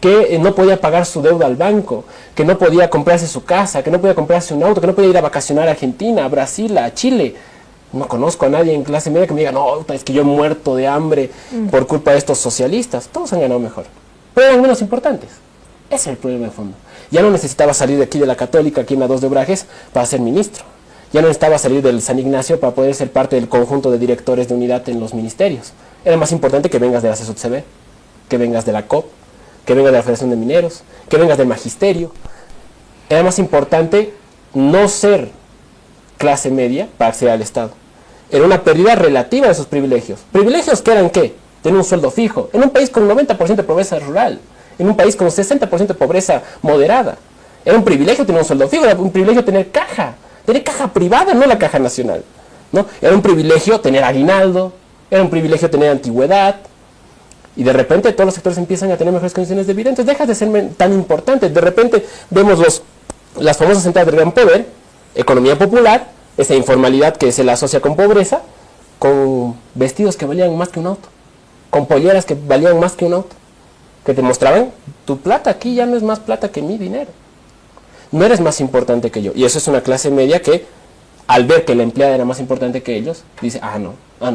Que no podía pagar su deuda al banco, que no podía comprarse su casa, que no podía comprarse un auto, que no podía ir a vacacionar a Argentina, a Brasil, a Chile. No conozco a nadie en clase media que me diga, no, es que yo he muerto de hambre por culpa de estos socialistas. Todos han ganado mejor, pero eran menos importantes. Ese es el problema de fondo. Ya no necesitaba salir de aquí de la Católica, aquí en la 2 de Obrajes, para ser ministro. Ya no necesitaba salir del San Ignacio para poder ser parte del conjunto de directores de unidad en los ministerios. Era más importante que vengas de la CSUTCB, que vengas de la COP, que vengas de la Federación de Mineros, que vengas del Magisterio. Era más importante no ser clase media para acceder al Estado. Era una pérdida relativa de esos privilegios. ¿Privilegios que eran qué? Tener un sueldo fijo. En un país con 90% de pobreza rural. En un país con 60% de pobreza moderada. Era un privilegio tener un sueldo fijo. Era un privilegio tener caja. Tener caja privada, no la caja nacional, ¿no? Era un privilegio tener aguinaldo. Era un privilegio tener antigüedad. Y de repente todos los sectores empiezan a tener mejores condiciones de vida. Entonces dejas de ser tan importante. De repente vemos las famosas entradas del gran poder, economía popular, esa informalidad que se la asocia con pobreza, con vestidos que valían más que un auto, con polleras que valían más que un auto, que te mostraban, tu plata aquí ya no es más plata que mi dinero. No eres más importante que yo. Y eso es una clase media que, al ver que la empleada era más importante que ellos, dice, no,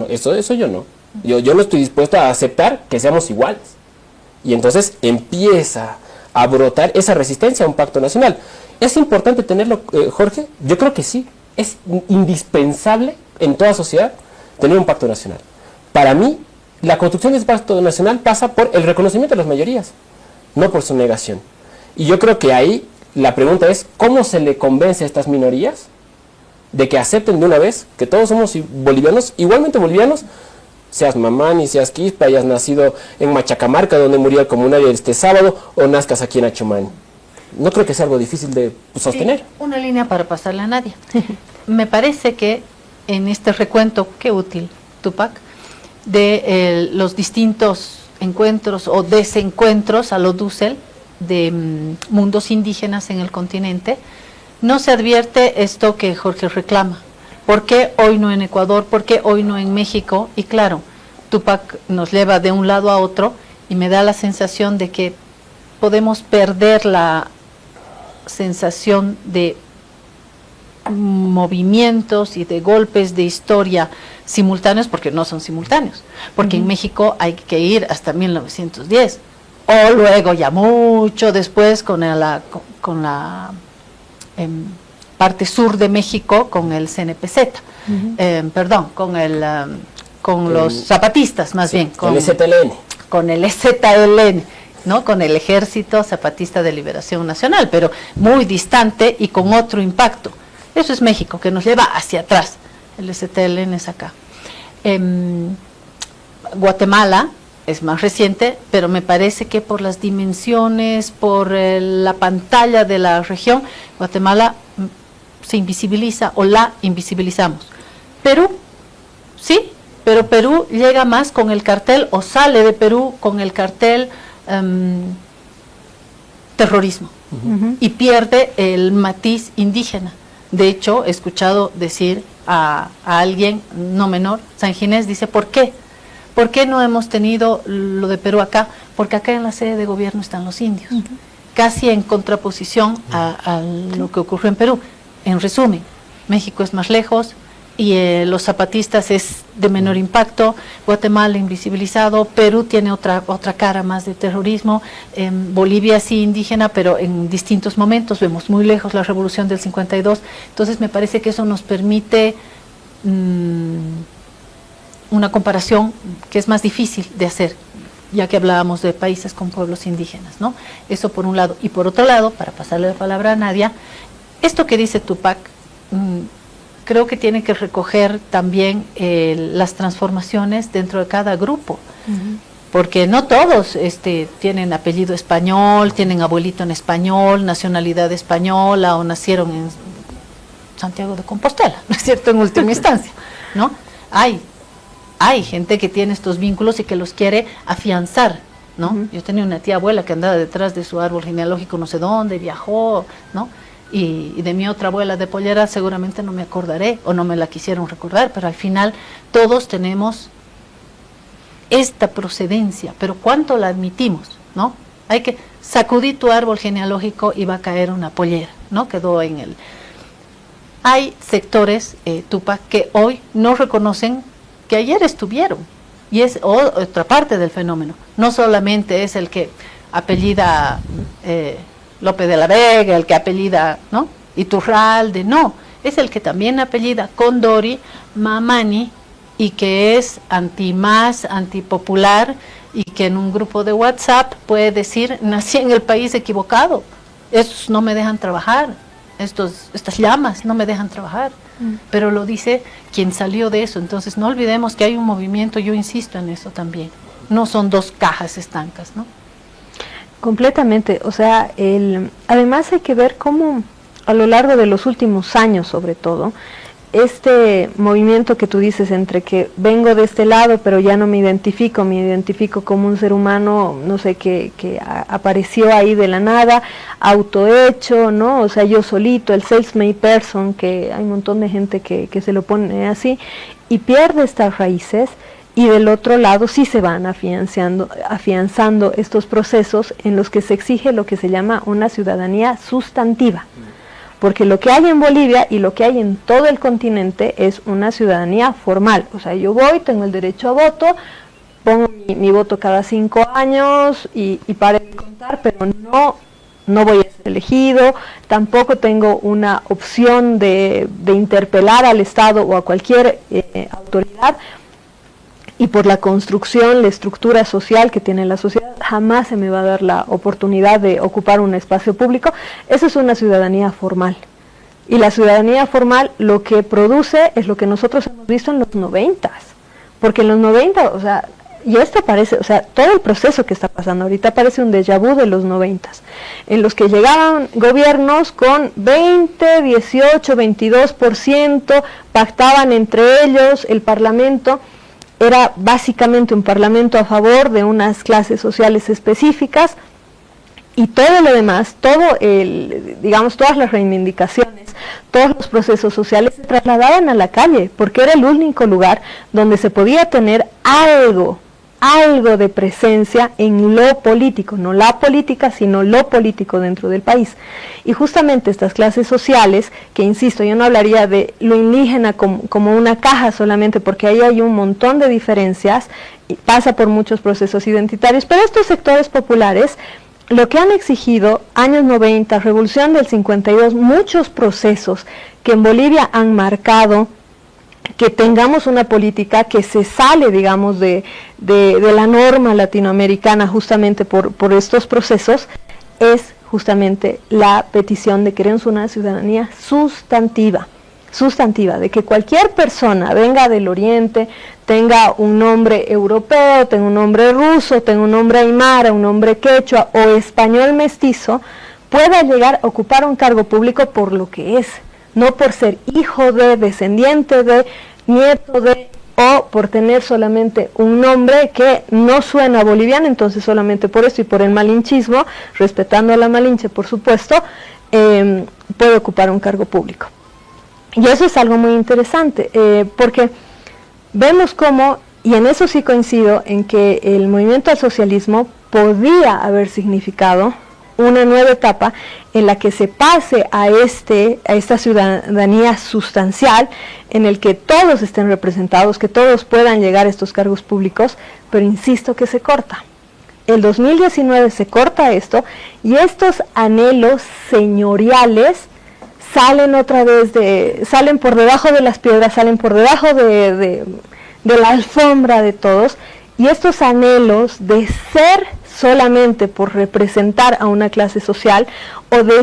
eso yo no. Yo no estoy dispuesto a aceptar que seamos iguales. Y entonces empieza a brotar esa resistencia a un pacto nacional. ¿Es importante tenerlo, Jorge? Yo creo que sí. Es indispensable en toda sociedad tener un pacto nacional. Para mí, la construcción de ese pacto nacional pasa por el reconocimiento de las mayorías, no por su negación. Y yo creo que ahí la pregunta es, ¿cómo se le convence a estas minorías de que acepten de una vez que todos somos bolivianos, igualmente bolivianos, seas mamani, seas quispa, hayas nacido en Machacamarca, donde murió el comunario este sábado, o nazcas aquí en Achumani? No creo que sea algo difícil de sostener. Sí, una línea para pasarle a Nadia. Me parece que en este recuento, qué útil, Tupac, de los distintos encuentros o desencuentros a lo Dussel de mundos indígenas en el continente, no se advierte esto que Jorge reclama. ¿Por qué hoy no en Ecuador? ¿Por qué hoy no en México? Y claro, Tupac nos lleva de un lado a otro y me da la sensación de que podemos perder la sensación de movimientos y de golpes de historia simultáneos, porque no son simultáneos, porque en México hay que ir hasta 1910, o luego ya mucho después con la parte sur de México con el CNPZ, con los zapatistas más bien, con el ZLN. Con el ZLN. ¿no? Con el Ejército Zapatista de Liberación Nacional, pero muy distante y con otro impacto. Eso es México, que nos lleva hacia atrás. El STLN es acá. Guatemala es más reciente, pero me parece que por las dimensiones, por la pantalla de la región, Guatemala se invisibiliza o la invisibilizamos. Perú, sí, pero Perú llega más con el cartel o sale de Perú con el cartel terrorismo y pierde el matiz indígena. De hecho, he escuchado decir a alguien no menor, San Ginés, dice, ¿por qué? ¿Por qué no hemos tenido lo de Perú acá? Porque acá en la sede de gobierno están los indios, casi en contraposición a lo que ocurrió en Perú. En resumen, México es más lejos y los zapatistas es de menor impacto, Guatemala invisibilizado, Perú tiene otra cara más de terrorismo, Bolivia sí indígena, pero en distintos momentos, vemos muy lejos la revolución del 52, entonces me parece que eso nos permite una comparación que es más difícil de hacer, ya que hablábamos de países con pueblos indígenas, ¿no? Eso por un lado. Y por otro lado, para pasarle la palabra a Nadia, esto que dice Tupac, creo que tiene que recoger también las transformaciones dentro de cada grupo, porque no todos tienen apellido español, tienen abuelito en español, nacionalidad española o nacieron en Santiago de Compostela, ¿no es cierto?, en última instancia, ¿no? Hay gente que tiene estos vínculos y que los quiere afianzar, ¿no? Yo tenía una tía abuela que andaba detrás de su árbol genealógico no sé dónde, viajó, ¿no? Y de mi otra abuela de Pollera seguramente no me acordaré o no me la quisieron recordar, pero al final todos tenemos esta procedencia, pero ¿cuánto la admitimos, no? Hay que sacudir tu árbol genealógico y va a caer una pollera, ¿no? Quedó en el... Hay sectores, Tupac, que hoy no reconocen que ayer estuvieron, y es otra parte del fenómeno. No solamente es el que apellida López de la Vega, el que apellida, ¿no?, Iturralde, no, es el que también apellida Condori, Mamani, y que es anti-más, antipopular, y que en un grupo de WhatsApp puede decir, nací en el país equivocado, estos no me dejan trabajar, estas llamas no me dejan trabajar, pero lo dice quien salió de eso. Entonces no olvidemos que hay un movimiento, yo insisto en eso también, no son dos cajas estancas, ¿no? Completamente, o sea, además hay que ver cómo a lo largo de los últimos años, sobre todo, este movimiento que tú dices entre que vengo de este lado pero ya no me identifico como un ser humano, no sé, que apareció ahí de la nada, autohecho, ¿no? O sea, yo solito, el self-made person, que hay un montón de gente que se lo pone así, y pierde estas raíces. Y del otro lado sí se van afianzando estos procesos en los que se exige lo que se llama una ciudadanía sustantiva. Porque lo que hay en Bolivia y lo que hay en todo el continente es una ciudadanía formal. O sea, yo voy, tengo el derecho a voto, pongo mi voto cada 5 años y pare de contar, pero no voy a ser elegido, tampoco tengo una opción de interpelar al Estado o a cualquier autoridad. Y por la construcción, la estructura social que tiene la sociedad, jamás se me va a dar la oportunidad de ocupar un espacio público. Eso es una ciudadanía formal. Y la ciudadanía formal lo que produce es lo que nosotros hemos visto en los 90s. Porque en los 90, o sea, y esto parece, o sea, todo el proceso que está pasando ahorita parece un déjà vu de los 90s, en los que llegaban gobiernos con 20, 18, 22%, pactaban entre ellos, el Parlamento era básicamente un parlamento a favor de unas clases sociales específicas, y todo lo demás, digamos, todas las reivindicaciones, todos los procesos sociales se trasladaban a la calle, porque era el único lugar donde se podía tener algo de presencia en lo político, no la política, sino lo político dentro del país. Y justamente estas clases sociales, que insisto, yo no hablaría de lo indígena como una caja solamente, porque ahí hay un montón de diferencias, y pasa por muchos procesos identitarios, pero estos sectores populares, lo que han exigido, años 90, revolución del 52, muchos procesos que en Bolivia han marcado que tengamos una política que se sale, digamos, de la norma latinoamericana justamente por estos procesos, es justamente la petición de queremos una ciudadanía sustantiva, de que cualquier persona venga del Oriente, tenga un nombre europeo, tenga un nombre ruso, tenga un nombre aymara, un nombre quechua o español mestizo, pueda llegar a ocupar un cargo público por lo que es, no por ser hijo de, descendiente de, nieto de, o por tener solamente un nombre que no suena boliviano, entonces solamente por eso y por el malinchismo, respetando a la Malinche por supuesto, puede ocupar un cargo público. Y eso es algo muy interesante, porque vemos cómo, y en eso sí coincido, en que el movimiento al socialismo podía haber significado una nueva etapa en la que se pase a esta ciudadanía sustancial, en el que todos estén representados, que todos puedan llegar a estos cargos públicos, pero insisto que se corta. El 2019 se corta esto, y estos anhelos señoriales salen otra vez, salen por debajo de las piedras, salen por debajo de la alfombra de todos, y estos anhelos de ser solamente por representar a una clase social, o de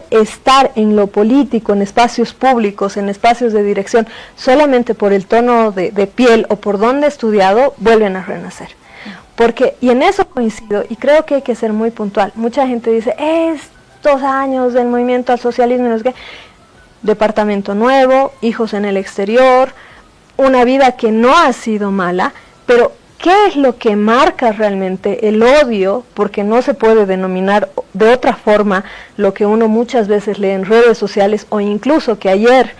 estar en lo político, en espacios públicos, en espacios de dirección, solamente por el tono de piel o por donde he estudiado, vuelven a renacer. Porque, y en eso coincido, y creo que hay que ser muy puntual. Mucha gente dice, estos años del movimiento al socialismo, no sé qué, departamento nuevo, hijos en el exterior, una vida que no ha sido mala, pero ¿qué es lo que marca realmente el odio? Porque no se puede denominar de otra forma lo que uno muchas veces lee en redes sociales, o incluso que ayer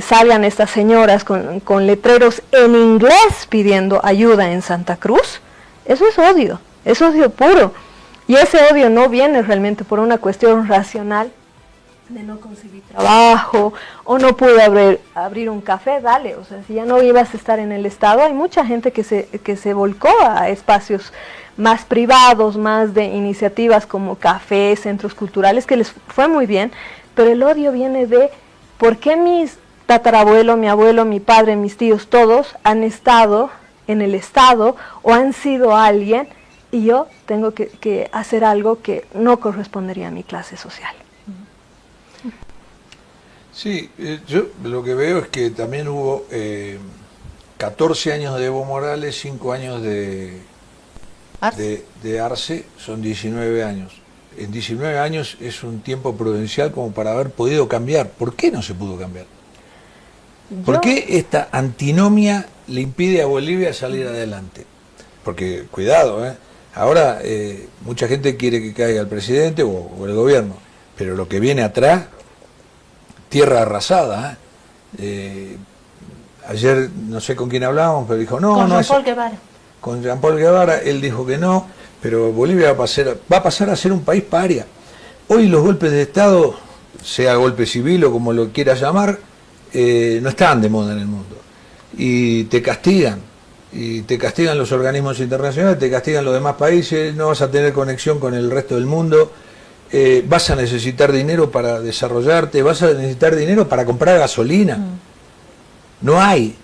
salgan estas señoras con letreros en inglés pidiendo ayuda en Santa Cruz. Eso es odio puro. Y ese odio no viene realmente por una cuestión racional de no conseguir trabajo, o no pude abrir un café, dale, o sea, si ya no ibas a estar en el Estado, hay mucha gente que se volcó a espacios más privados, más de iniciativas como cafés, centros culturales, que les fue muy bien, pero el odio viene de por qué mis tatarabuelo, mi abuelo, mi padre, mis tíos, todos han estado en el Estado o han sido alguien, y yo tengo que hacer algo que no correspondería a mi clase social. Sí, yo lo que veo es que también hubo 14 años de Evo Morales, 5 años de Arce, son 19 años. En 19 años es un tiempo prudencial como para haber podido cambiar. ¿Por qué no se pudo cambiar? ¿Por qué esta antinomia le impide a Bolivia salir adelante? Porque, cuidado, ahora mucha gente quiere que caiga el presidente o el gobierno, pero lo que viene atrás, tierra arrasada. Ayer no sé con quién hablábamos, pero dijo no. Con Jean-Paul Guevara. Con Jean-Paul Guevara, él dijo que no, pero Bolivia va a pasar a ser un país paria. Hoy los golpes de Estado, sea golpe civil o como lo quieras llamar, no están de moda en el mundo. Y te castigan los organismos internacionales, te castigan los demás países, no vas a tener conexión con el resto del mundo. Vas a necesitar dinero para desarrollarte, vas a necesitar dinero para comprar gasolina. No hay.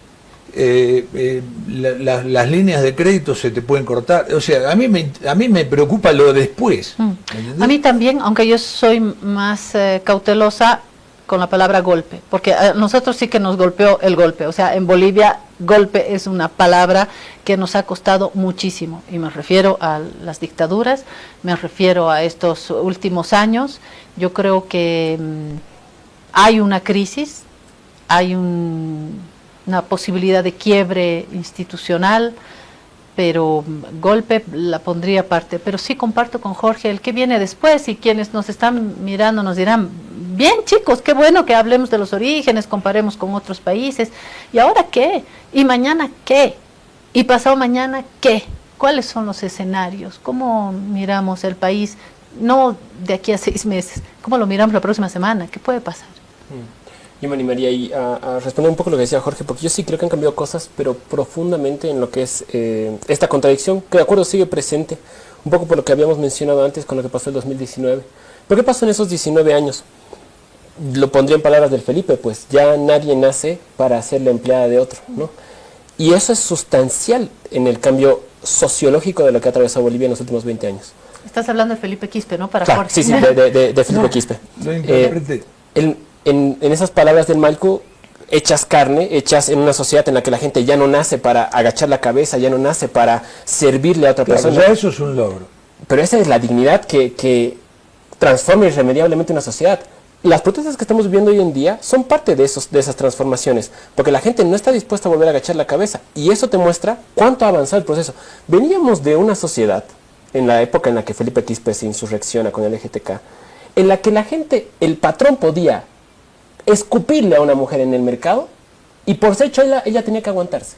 Las líneas de crédito se te pueden cortar. O sea, a mí me preocupa lo después. A mí también, aunque yo soy más cautelosa con la palabra golpe, porque a nosotros sí que nos golpeó el golpe. O sea, en Bolivia golpe es una palabra que nos ha costado muchísimo, y me refiero a las dictaduras, me refiero a estos últimos años. Yo creo que hay una crisis, hay una posibilidad de quiebre institucional, pero golpe la pondría aparte. Pero sí comparto con Jorge el que viene después, y quienes nos están mirando nos dirán, bien chicos, qué bueno que hablemos de los orígenes, comparemos con otros países, ¿y ahora qué? ¿Y mañana qué? ¿Y pasado mañana qué? ¿Cuáles son los escenarios? ¿Cómo miramos el país? No de aquí a 6 meses, ¿cómo lo miramos la próxima semana? ¿Qué puede pasar? Yo me animaría ahí a responder un poco lo que decía Jorge, porque yo sí creo que han cambiado cosas, pero profundamente en lo que es esta contradicción, que de acuerdo sigue presente, un poco por lo que habíamos mencionado antes con lo que pasó en 2019. ¿Pero qué pasó en esos 19 años? lo pondría en palabras del Felipe, pues ya nadie nace para ser la empleada de otro, ¿no? Y eso es sustancial en el cambio sociológico de lo que ha atravesado Bolivia en los últimos 20 años. Estás hablando de Felipe Quispe, ¿no? Para Claro, Jorge. sí, de Felipe Quispe. Lo interpreté. En esas palabras del Malco, hechas carne, hechas en una sociedad en la que la gente ya no nace para agachar la cabeza, ya no nace para servirle a otra Claro, persona. ya eso es un logro. Pero esa es la dignidad que transforma irremediablemente una sociedad. Las protestas que estamos viviendo hoy en día son parte de esas transformaciones, porque la gente no está dispuesta a volver a agachar la cabeza, y eso te muestra cuánto ha avanzado el proceso. Veníamos de una sociedad, en la época en la que Felipe Quispe se insurrecciona con el LGTK, en la que la gente, el patrón podía escupirle a una mujer en el mercado, y por ser chola ella tenía que aguantarse.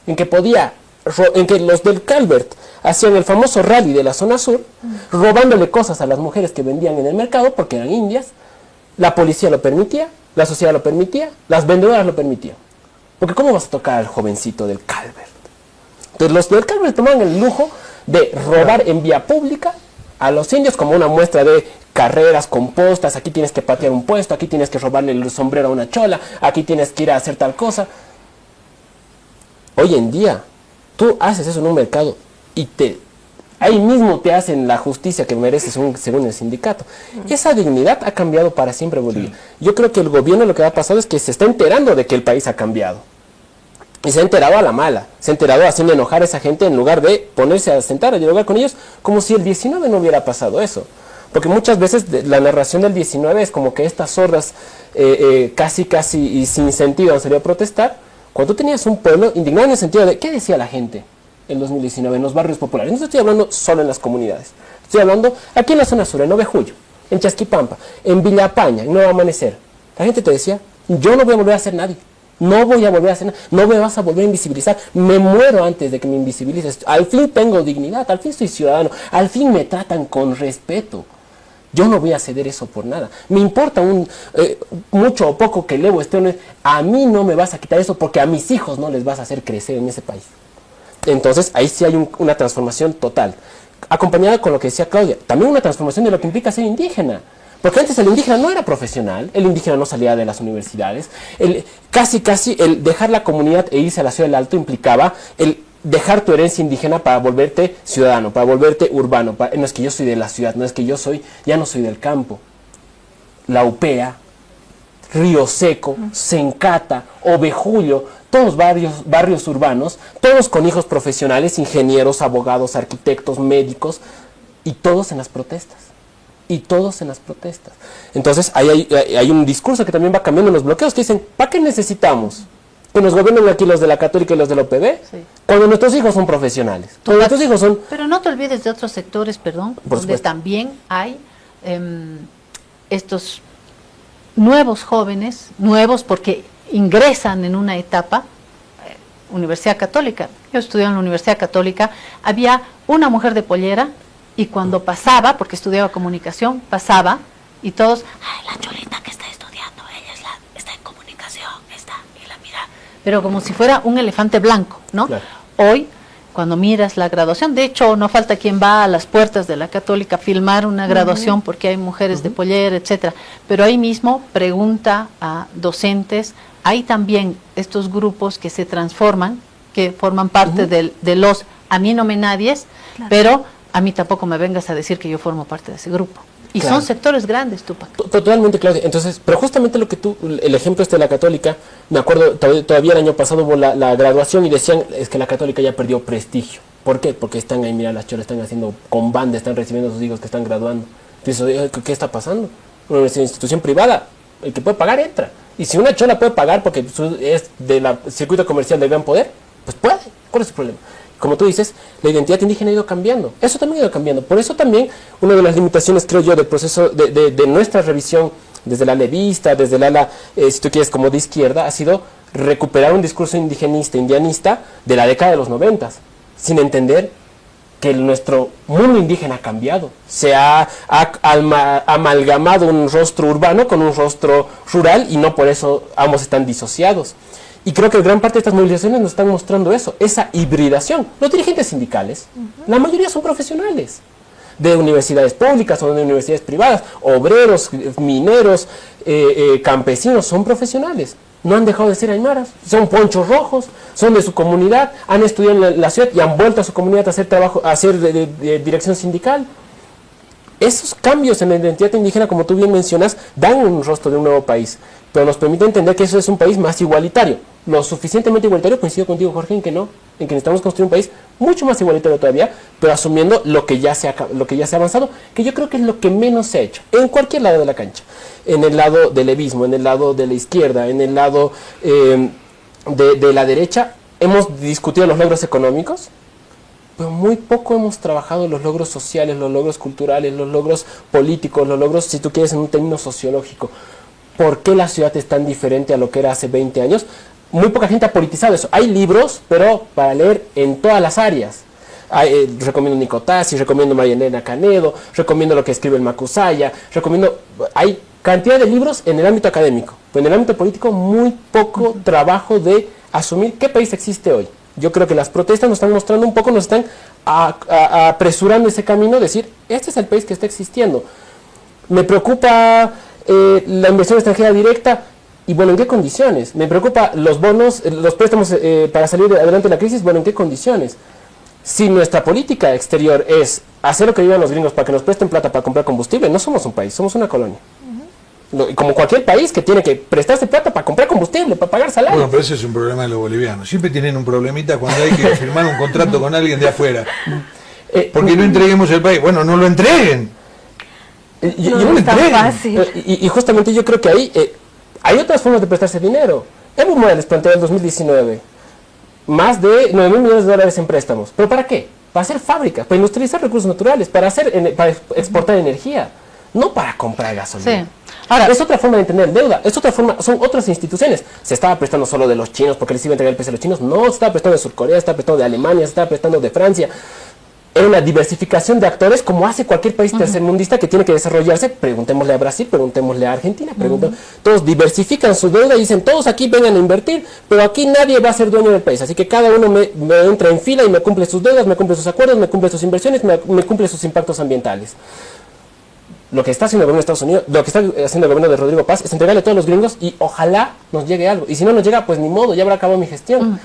En que los del Calvert hacían el famoso rally de la zona sur, robándole cosas a las mujeres que vendían en el mercado porque eran indias. La policía lo permitía, la sociedad lo permitía, las vendedoras lo permitían. Porque ¿cómo vas a tocar al jovencito del Calvert? Entonces los del Calvert tomaban el lujo de robar en vía pública a los indios como una muestra de carreras compostas. Aquí tienes que patear un puesto, aquí tienes que robarle el sombrero a una chola, aquí tienes que ir a hacer tal cosa. Hoy en día, tú haces eso en un mercado y ahí mismo te hacen la justicia que mereces según el sindicato. Esa dignidad ha cambiado para siempre Bolivia. Yo creo que el gobierno lo que ha pasado es que se está enterando de que el país ha cambiado. Y se ha enterado a la mala. Se ha enterado haciendo enojar a esa gente en lugar de ponerse a sentar, a dialogar con ellos, como si el 19 no hubiera pasado eso. Porque muchas veces la narración del 19 es como que estas sordas casi y sin sentido han salido a protestar, cuando tú tenías un pueblo indignado en el sentido de ¿qué decía la gente en 2019 en los barrios populares? No estoy hablando solo en las comunidades, estoy hablando aquí en la zona sur, en Ovejullo, en Chasquipampa, en Villapaña, en Nuevo Amanecer. La gente te decía, yo no voy a volver a ser nadie, no voy a volver a ser nada, no me vas a volver a invisibilizar, me muero antes de que me invisibilices, al fin tengo dignidad, al fin soy ciudadano, al fin me tratan con respeto. Yo no voy a ceder eso por nada. Me importa mucho o poco que el Evo esté, a mí no me vas a quitar eso porque a mis hijos no les vas a hacer crecer en ese país. Entonces ahí sí hay una transformación total, acompañada con lo que decía Claudia, también una transformación de lo que implica ser indígena, porque antes el indígena no era profesional, el indígena no salía de las universidades, casi el dejar la comunidad e irse a la ciudad del Alto implicaba el dejar tu herencia indígena para volverte ciudadano, para volverte urbano, no es que yo soy de la ciudad, no es que ya no soy del campo. La Upea, Río Seco, Sencata, Ovejullo, todos barrios urbanos, todos con hijos profesionales, ingenieros, abogados, arquitectos, médicos, y todos en las protestas. Entonces hay un discurso que también va cambiando en los bloqueos, que dicen, ¿para qué necesitamos que nos gobiernen aquí los de la Católica y los de la OPB? Sí. Cuando nuestros hijos son profesionales. Cuando nuestros hijos son... Pero no te olvides de otros sectores, perdón, donde también hay estos nuevos jóvenes, nuevos porque ingresan en una etapa, Universidad Católica. Yo estudié en la Universidad Católica, había una mujer de pollera y cuando pasaba, porque estudiaba comunicación, pasaba y todos, ay, la cholita que está estudiando, ella está en comunicación, y la mira, pero como si fuera un elefante blanco, ¿no? Claro. Hoy, cuando miras la graduación, de hecho no falta quien va a las puertas de la Católica a filmar una graduación porque hay mujeres de pollera, etcétera, pero ahí mismo pregunta a docentes, hay también estos grupos que se transforman, que forman parte de los a mí no me nadies, claro, pero a mí tampoco me vengas a decir que yo formo parte de ese grupo. Y claro, son sectores grandes, Tupac. Totalmente, Claudia. Entonces, pero justamente lo que el ejemplo de la Católica, me acuerdo, todavía el año pasado hubo la graduación y decían, es que la Católica ya perdió prestigio. ¿Por qué? Porque están ahí, mira, las cholas están haciendo con banda, están recibiendo a sus hijos que están graduando. Entonces, ¿qué está pasando? Una institución privada, el que puede pagar entra. Y si una chola puede pagar porque es del circuito comercial de gran poder, pues puede. ¿Cuál es el problema? Como tú dices, la identidad indígena ha ido cambiando. Eso también ha ido cambiando. Por eso también una de las limitaciones, creo yo, del proceso de nuestra revisión desde la levista, desde el ala, si tú quieres, como de izquierda, ha sido recuperar un discurso indigenista, indianista de la década de los 90, sin entender que nuestro mundo indígena ha cambiado. Se ha amalgamado un rostro urbano con un rostro rural y no por eso ambos están disociados. Y creo que gran parte de estas movilizaciones nos están mostrando eso, esa hibridación. Los dirigentes sindicales, la mayoría son profesionales. de universidades públicas o de universidades privadas, obreros, mineros, campesinos, son profesionales. No han dejado de ser aymaras, son ponchos rojos, son de su comunidad, han estudiado en la ciudad y han vuelto a su comunidad a hacer trabajo, a hacer de dirección sindical. Esos cambios en la identidad indígena, como tú bien mencionas, dan un rostro de un nuevo país, pero nos permite entender que eso es un país más igualitario. Lo suficientemente igualitario, coincido contigo, Jorge, en que no, en que necesitamos construir un país mucho más igualitario todavía, pero asumiendo lo que ya se ha avanzado, que yo creo que es lo que menos se ha hecho, en cualquier lado de la cancha. En el lado del levismo, en el lado de la izquierda, en el lado de la derecha, hemos discutido los logros económicos, pero muy poco hemos trabajado los logros sociales, los logros culturales, los logros políticos, los logros, si tú quieres, en un término sociológico. ¿Por qué la ciudad es tan diferente a lo que era hace 20 años? Muy poca gente ha politizado eso. Hay libros, pero para leer en todas las áreas. Recomiendo Nico Tassi, recomiendo María Elena Canedo, recomiendo lo que escribe el Macusaya, hay cantidad de libros en el ámbito académico, pero en el ámbito político muy poco trabajo de asumir qué país existe hoy. Yo creo que las protestas nos están mostrando un poco, nos están apresurando ese camino, decir, este es el país que está existiendo. Me preocupa la inversión extranjera directa, y bueno, ¿en qué condiciones? Me preocupa los bonos, los préstamos para salir adelante de la crisis, bueno, ¿en qué condiciones? Si nuestra política exterior es hacer lo que digan los gringos para que nos presten plata para comprar combustible, no somos un país, somos una colonia. Como cualquier país que tiene que prestarse plata para comprar combustible, para pagar salarios. Bueno, pero ese es un problema de los bolivianos. Siempre tienen un problemita cuando hay que firmar un contrato con alguien de afuera. Porque no entreguemos el país. Bueno, no lo entreguen. No es tan fácil. Y justamente yo creo que ahí hay otras formas de prestarse dinero. Evo Morales planteó en el 2019 más de 9.000 millones de dólares en préstamos. ¿Pero para qué? Para hacer fábricas, para industrializar recursos naturales, para exportar energía, no para comprar gasolina. Sí. Ahora, es otra forma de entender deuda, es otra forma, son otras instituciones. Se estaba prestando solo de los chinos porque les iba a entregar el peso a los chinos. No, se estaba prestando de Surcorea, se estaba prestando de Alemania, se estaba prestando de Francia. Era una diversificación de actores como hace cualquier país tercermundista que tiene que desarrollarse. Preguntémosle a Brasil, preguntémosle a Argentina, todos diversifican su deuda y dicen, todos aquí vengan a invertir, pero aquí nadie va a ser dueño del país. Así que cada uno me entra en fila y me cumple sus deudas, me cumple sus acuerdos, me cumple sus inversiones, me cumple sus impactos ambientales. Lo que está haciendo el gobierno de Estados Unidos, lo que está haciendo el gobierno de Rodrigo Paz es entregarle a todos los gringos y ojalá nos llegue algo. Y si no nos llega, pues ni modo, ya habrá acabado mi gestión.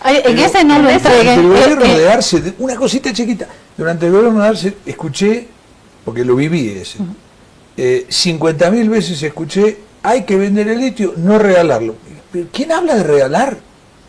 En ese no lo entreguen. El gobierno de Arce, una cosita chiquita, durante el gobierno de Arce escuché, porque lo viví ese, 50.000 veces escuché, hay que vender el litio, no regalarlo. ¿Pero quién habla de regalar?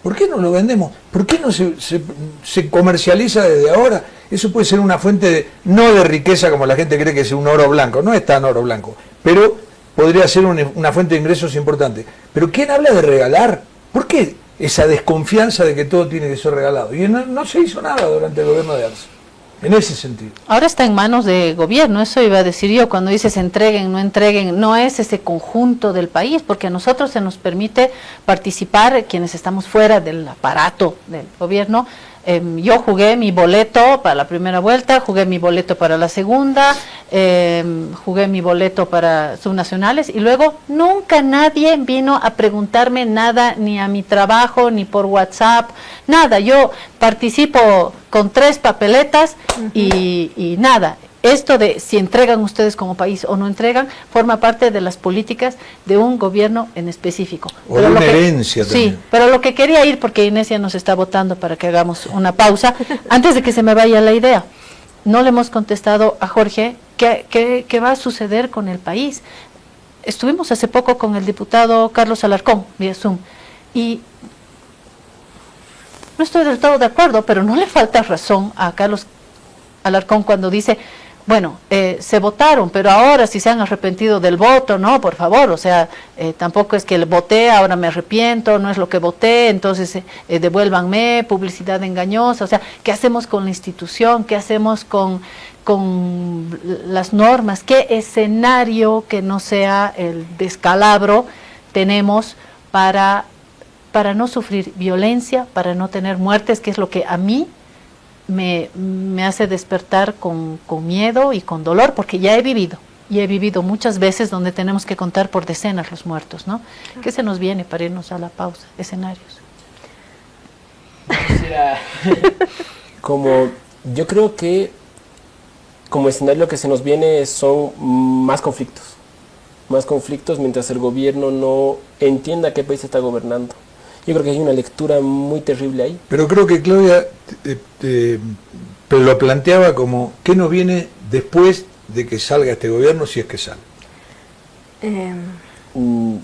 ¿Por qué no lo vendemos? ¿Por qué no se comercializa desde ahora? Eso puede ser una fuente, no de riqueza como la gente cree que es un oro blanco, no es tan oro blanco, pero podría ser una fuente de ingresos importante. Pero ¿quién habla de regalar? ¿Por qué esa desconfianza de que todo tiene que ser regalado? Y no se hizo nada durante el gobierno de Arce, en ese sentido. Ahora está en manos de gobierno, eso iba a decir yo, cuando dices entreguen, no es ese conjunto del país, porque a nosotros se nos permite participar, quienes estamos fuera del aparato del gobierno. Yo jugué mi boleto para la primera vuelta, jugué mi boleto para la segunda, jugué mi boleto para subnacionales y luego nunca nadie vino a preguntarme nada, ni a mi trabajo, ni por WhatsApp, nada. Yo participo con 3 papeletas y nada. Esto de si entregan ustedes como país o no entregan, forma parte de las políticas de un gobierno en específico. O de una herencia también. Sí, pero lo que quería ir, porque Inés ya nos está votando para que hagamos una pausa, antes de que se me vaya la idea, no le hemos contestado a Jorge qué va a suceder con el país. Estuvimos hace poco con el diputado Carlos Alarcón, vía Zoom, y no estoy del todo de acuerdo, pero no le falta razón a Carlos Alarcón cuando dice, bueno, se votaron, pero ahora si se han arrepentido del voto, no, por favor, o sea, tampoco es que voté, ahora me arrepiento, no es lo que voté, entonces devuélvanme, publicidad engañosa, o sea, ¿qué hacemos con la institución? ¿Qué hacemos con las normas? ¿Qué escenario que no sea el descalabro tenemos para no sufrir violencia, para no tener muertes, que es lo que a mí me hace despertar con miedo y con dolor, porque ya he vivido muchas veces donde tenemos que contar por decenas los muertos, ¿no? ¿Qué se nos viene para irnos a la pausa? Escenarios. Como yo creo que como escenario lo que se nos viene son más conflictos mientras el gobierno no entienda qué país está gobernando. Yo creo que hay una lectura muy terrible ahí. Pero creo que Claudia pero lo planteaba como, ¿qué nos viene después de que salga este gobierno, si es que sale?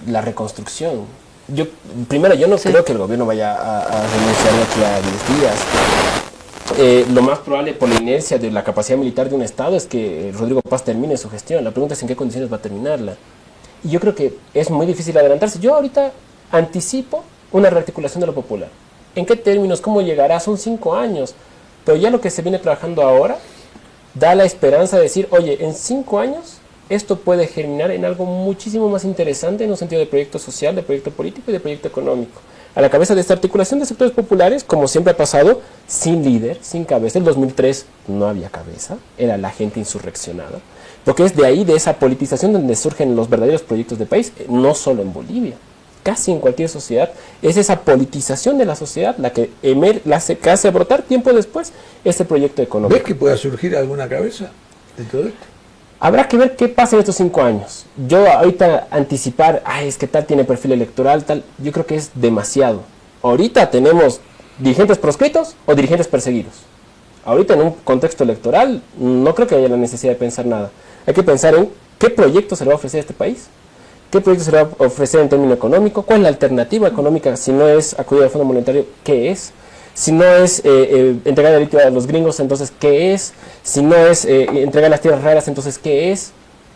La reconstrucción. Yo no creo que el gobierno vaya a renunciar de aquí a 10 días. Lo más probable, por la inercia de la capacidad militar de un Estado, es que Rodrigo Paz termine su gestión. La pregunta es en qué condiciones va a terminarla. Y yo creo que es muy difícil adelantarse. Yo ahorita anticipo una rearticulación de lo popular. ¿En qué términos? ¿Cómo llegará? Son 5 años. Pero ya lo que se viene trabajando ahora da la esperanza de decir, oye, en 5 años esto puede germinar en algo muchísimo más interesante en un sentido de proyecto social, de proyecto político y de proyecto económico. A la cabeza de esta articulación de sectores populares, como siempre ha pasado, sin líder, sin cabeza. En 2003 no había cabeza, era la gente insurreccionada. Porque es de ahí, de esa politización, donde surgen los verdaderos proyectos de país, no solo en Bolivia. Casi en cualquier sociedad, es esa politización de la sociedad la que hace brotar tiempo después este proyecto económico. ¿Ves que pueda surgir alguna cabeza de todo esto? Habrá que ver qué pasa en estos 5 años. Yo ahorita anticipar, es que tal tiene perfil electoral, tal, yo creo que es demasiado. Ahorita tenemos dirigentes proscritos o dirigentes perseguidos. Ahorita en un contexto electoral no creo que haya la necesidad de pensar nada. Hay que pensar en qué proyecto se le va a ofrecer a este país. ¿Qué proyecto se le va a ofrecer en términos económicos? ¿Cuál es la alternativa económica? Si no es acudir al Fondo Monetario, ¿qué es? Si no es entregar el litio a los gringos, entonces, ¿qué es? Si no es entregar las tierras raras, entonces, ¿qué es?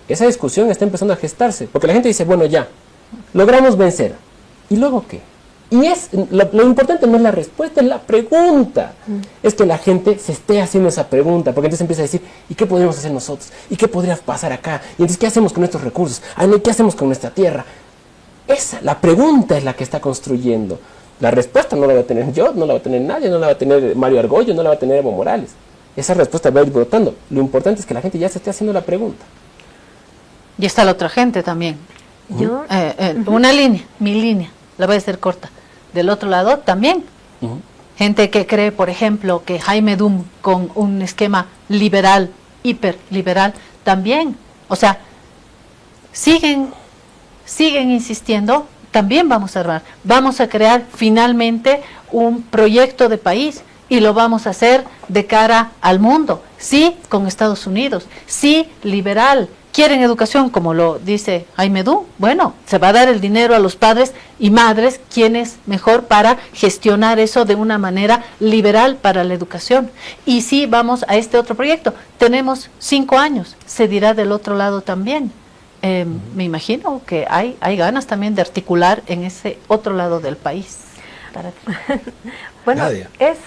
Esa discusión está empezando a gestarse, porque la gente dice, bueno, ya, logramos vencer. ¿Y luego qué? Y lo importante no es la respuesta, es la pregunta. Es que la gente se esté haciendo esa pregunta, porque entonces empieza a decir, ¿y qué podríamos hacer nosotros? ¿Y qué podría pasar acá? Y entonces, ¿qué hacemos con estos recursos? No, ¿qué hacemos con nuestra tierra? La pregunta es la que está construyendo. La respuesta no la va a tener yo, no la va a tener nadie, no la va a tener Mario Argollo, no la va a tener Evo Morales. Esa respuesta va a ir brotando. Lo importante es que la gente ya se esté haciendo la pregunta. Y está la otra gente también. Yo, Una línea, mi línea, la voy a hacer corta. Del otro lado también. Gente que cree, por ejemplo, que Jaime Dum con un esquema liberal, hiperliberal, también. O sea, siguen insistiendo. También vamos a armar, vamos a crear finalmente un proyecto de país y lo vamos a hacer de cara al mundo, sí, con Estados Unidos, sí, liberal. ¿Quieren educación, como lo dice Jaime Dum? Bueno, se va a dar el dinero a los padres y madres, ¿quién es mejor para gestionar eso de una manera liberal para la educación? Y sí, vamos a este otro proyecto. Tenemos 5 años, se dirá del otro lado también. Me imagino que hay ganas también de articular en ese otro lado del país. Bueno, Nadia. es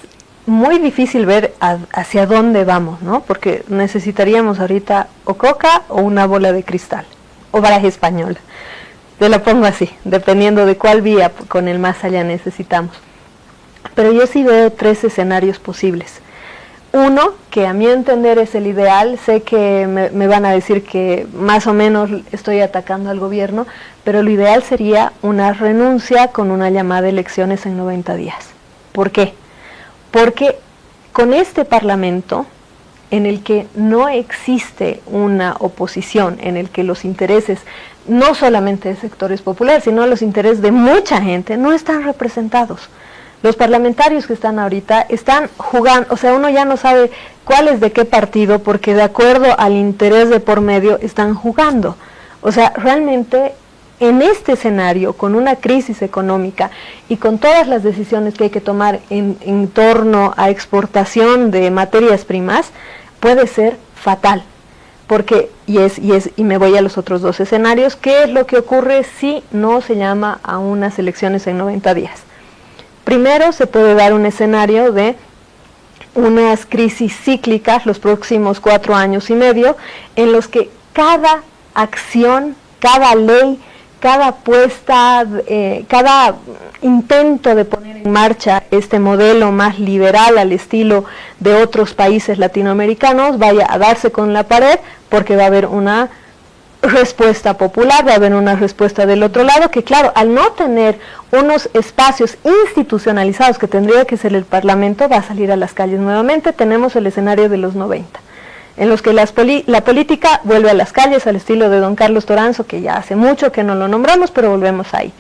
muy difícil ver hacia dónde vamos, ¿no? Porque necesitaríamos ahorita o coca o una bola de cristal, o baraja española. Te lo pongo así, dependiendo de cuál vía con el más allá necesitamos. Pero yo sí veo 3 escenarios posibles. Uno, que a mi entender es el ideal, sé que me van a decir que más o menos estoy atacando al gobierno, pero lo ideal sería una renuncia con una llamada de elecciones en 90 días. ¿Por qué? Porque con este Parlamento, en el que no existe una oposición, en el que los intereses, no solamente de sectores populares, sino los intereses de mucha gente, no están representados. Los parlamentarios que están ahorita están jugando, o sea, uno ya no sabe cuál es de qué partido, porque de acuerdo al interés de por medio están jugando. O sea, realmente en este escenario, con una crisis económica y con todas las decisiones que hay que tomar en torno a exportación de materias primas, puede ser fatal. Porque, y me voy a los otros 2 escenarios, ¿qué es lo que ocurre si no se llama a unas elecciones en 90 días? Primero, se puede dar un escenario de unas crisis cíclicas los próximos 4 años y medio, en los que cada acción, cada ley, cada apuesta, cada intento de poner en marcha este modelo más liberal al estilo de otros países latinoamericanos vaya a darse con la pared, porque va a haber una respuesta popular, va a haber una respuesta del otro lado, que claro, al no tener unos espacios institucionalizados que tendría que ser el Parlamento, va a salir a las calles nuevamente. Tenemos el escenario de los 90. en los que la política vuelve a las calles al estilo de don Carlos Toranzo, que ya hace mucho que no lo nombramos, pero volvemos ahí.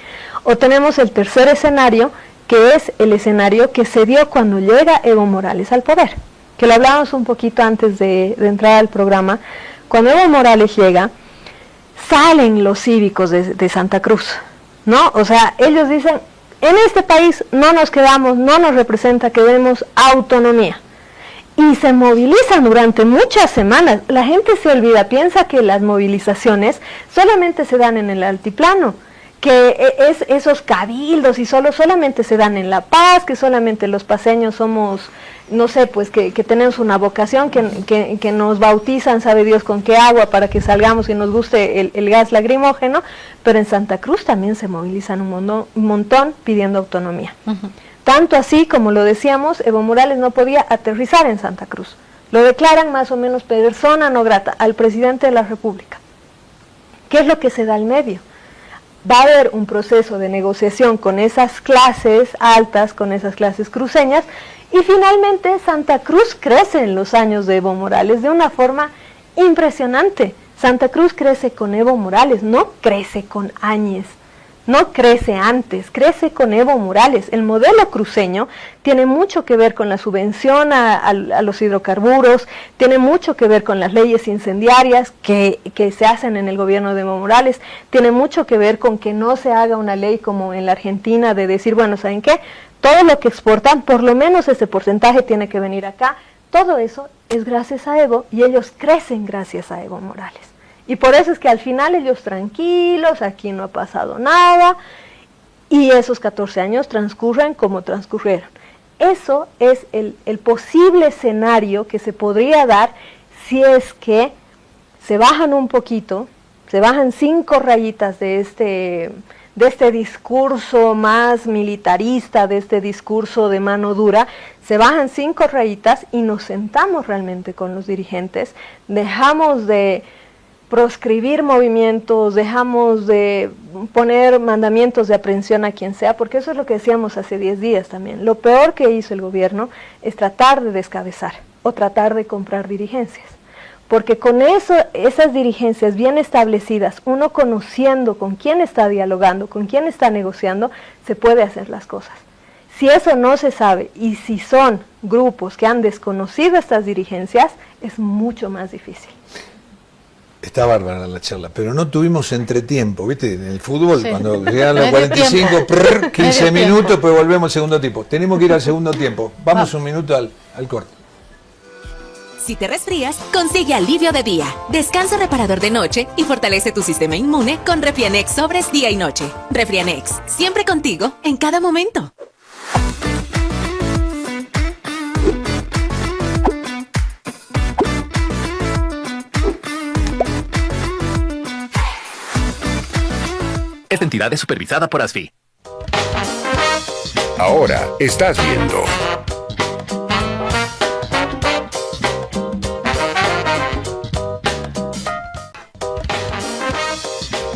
O tenemos el tercer escenario, que es el escenario que se dio cuando llega Evo Morales al poder, que lo hablábamos un poquito antes de entrar al programa. Cuando Evo Morales llega, salen los cívicos de Santa Cruz, ¿no? O sea, ellos dicen, en este país no nos quedamos, no nos representa, queremos autonomía. Y se movilizan durante muchas semanas. La gente se olvida, piensa que las movilizaciones solamente se dan en el altiplano, que es esos cabildos y solamente se dan en La Paz, que solamente los paseños somos, no sé, pues que tenemos una vocación, que nos bautizan, sabe Dios con qué agua, para que salgamos y nos guste el gas lacrimógeno, pero en Santa Cruz también se movilizan un montón pidiendo autonomía. Tanto así, como lo decíamos, Evo Morales no podía aterrizar en Santa Cruz. Lo declaran más o menos persona no grata al presidente de la República. ¿Qué es lo que se da al medio? Va a haber un proceso de negociación con esas clases altas, con esas clases cruceñas, y finalmente Santa Cruz crece en los años de Evo Morales de una forma impresionante. Santa Cruz crece con Evo Morales, no crece con Áñez, no crece antes, crece con Evo Morales. El modelo cruceño tiene mucho que ver con la subvención a los hidrocarburos, tiene mucho que ver con las leyes incendiarias que se hacen en el gobierno de Evo Morales, tiene mucho que ver con que no se haga una ley como en la Argentina de decir, bueno, ¿saben qué? Todo lo que exportan, por lo menos ese porcentaje tiene que venir acá. Todo eso es gracias a Evo y ellos crecen gracias a Evo Morales. Y por eso es que al final ellos tranquilos, aquí no ha pasado nada, y esos 14 años transcurren como transcurrieron. Eso es el posible escenario que se podría dar si es que se bajan un poquito, se bajan 5 rayitas de este discurso más militarista, de este discurso de mano dura, se bajan 5 rayitas y nos sentamos realmente con los dirigentes, dejamos de proscribir movimientos, dejamos de poner mandamientos de aprehensión a quien sea, porque eso es lo que decíamos hace 10 días también. Lo peor que hizo el gobierno es tratar de descabezar o tratar de comprar dirigencias, porque con esas dirigencias bien establecidas, uno conociendo con quién está dialogando, con quién está negociando, se puede hacer las cosas. Si eso no se sabe y si son grupos que han desconocido estas dirigencias, es mucho más difícil. Está bárbara la charla, pero no tuvimos entretiempo, ¿viste? En el fútbol, Sí. cuando llegan los Medio 45, tiempo. 15 Medio minutos, tiempo. pues volvemos al segundo tiempo. Tenemos que ir al segundo tiempo. Vamos un minuto al corte. Si te resfrías, consigue alivio de día, descanso reparador de noche y fortalece tu sistema inmune con Refrianex sobres día y noche. Refrianex, siempre contigo, en cada momento. Esta entidad es supervisada por ASFI. Ahora estás viendo.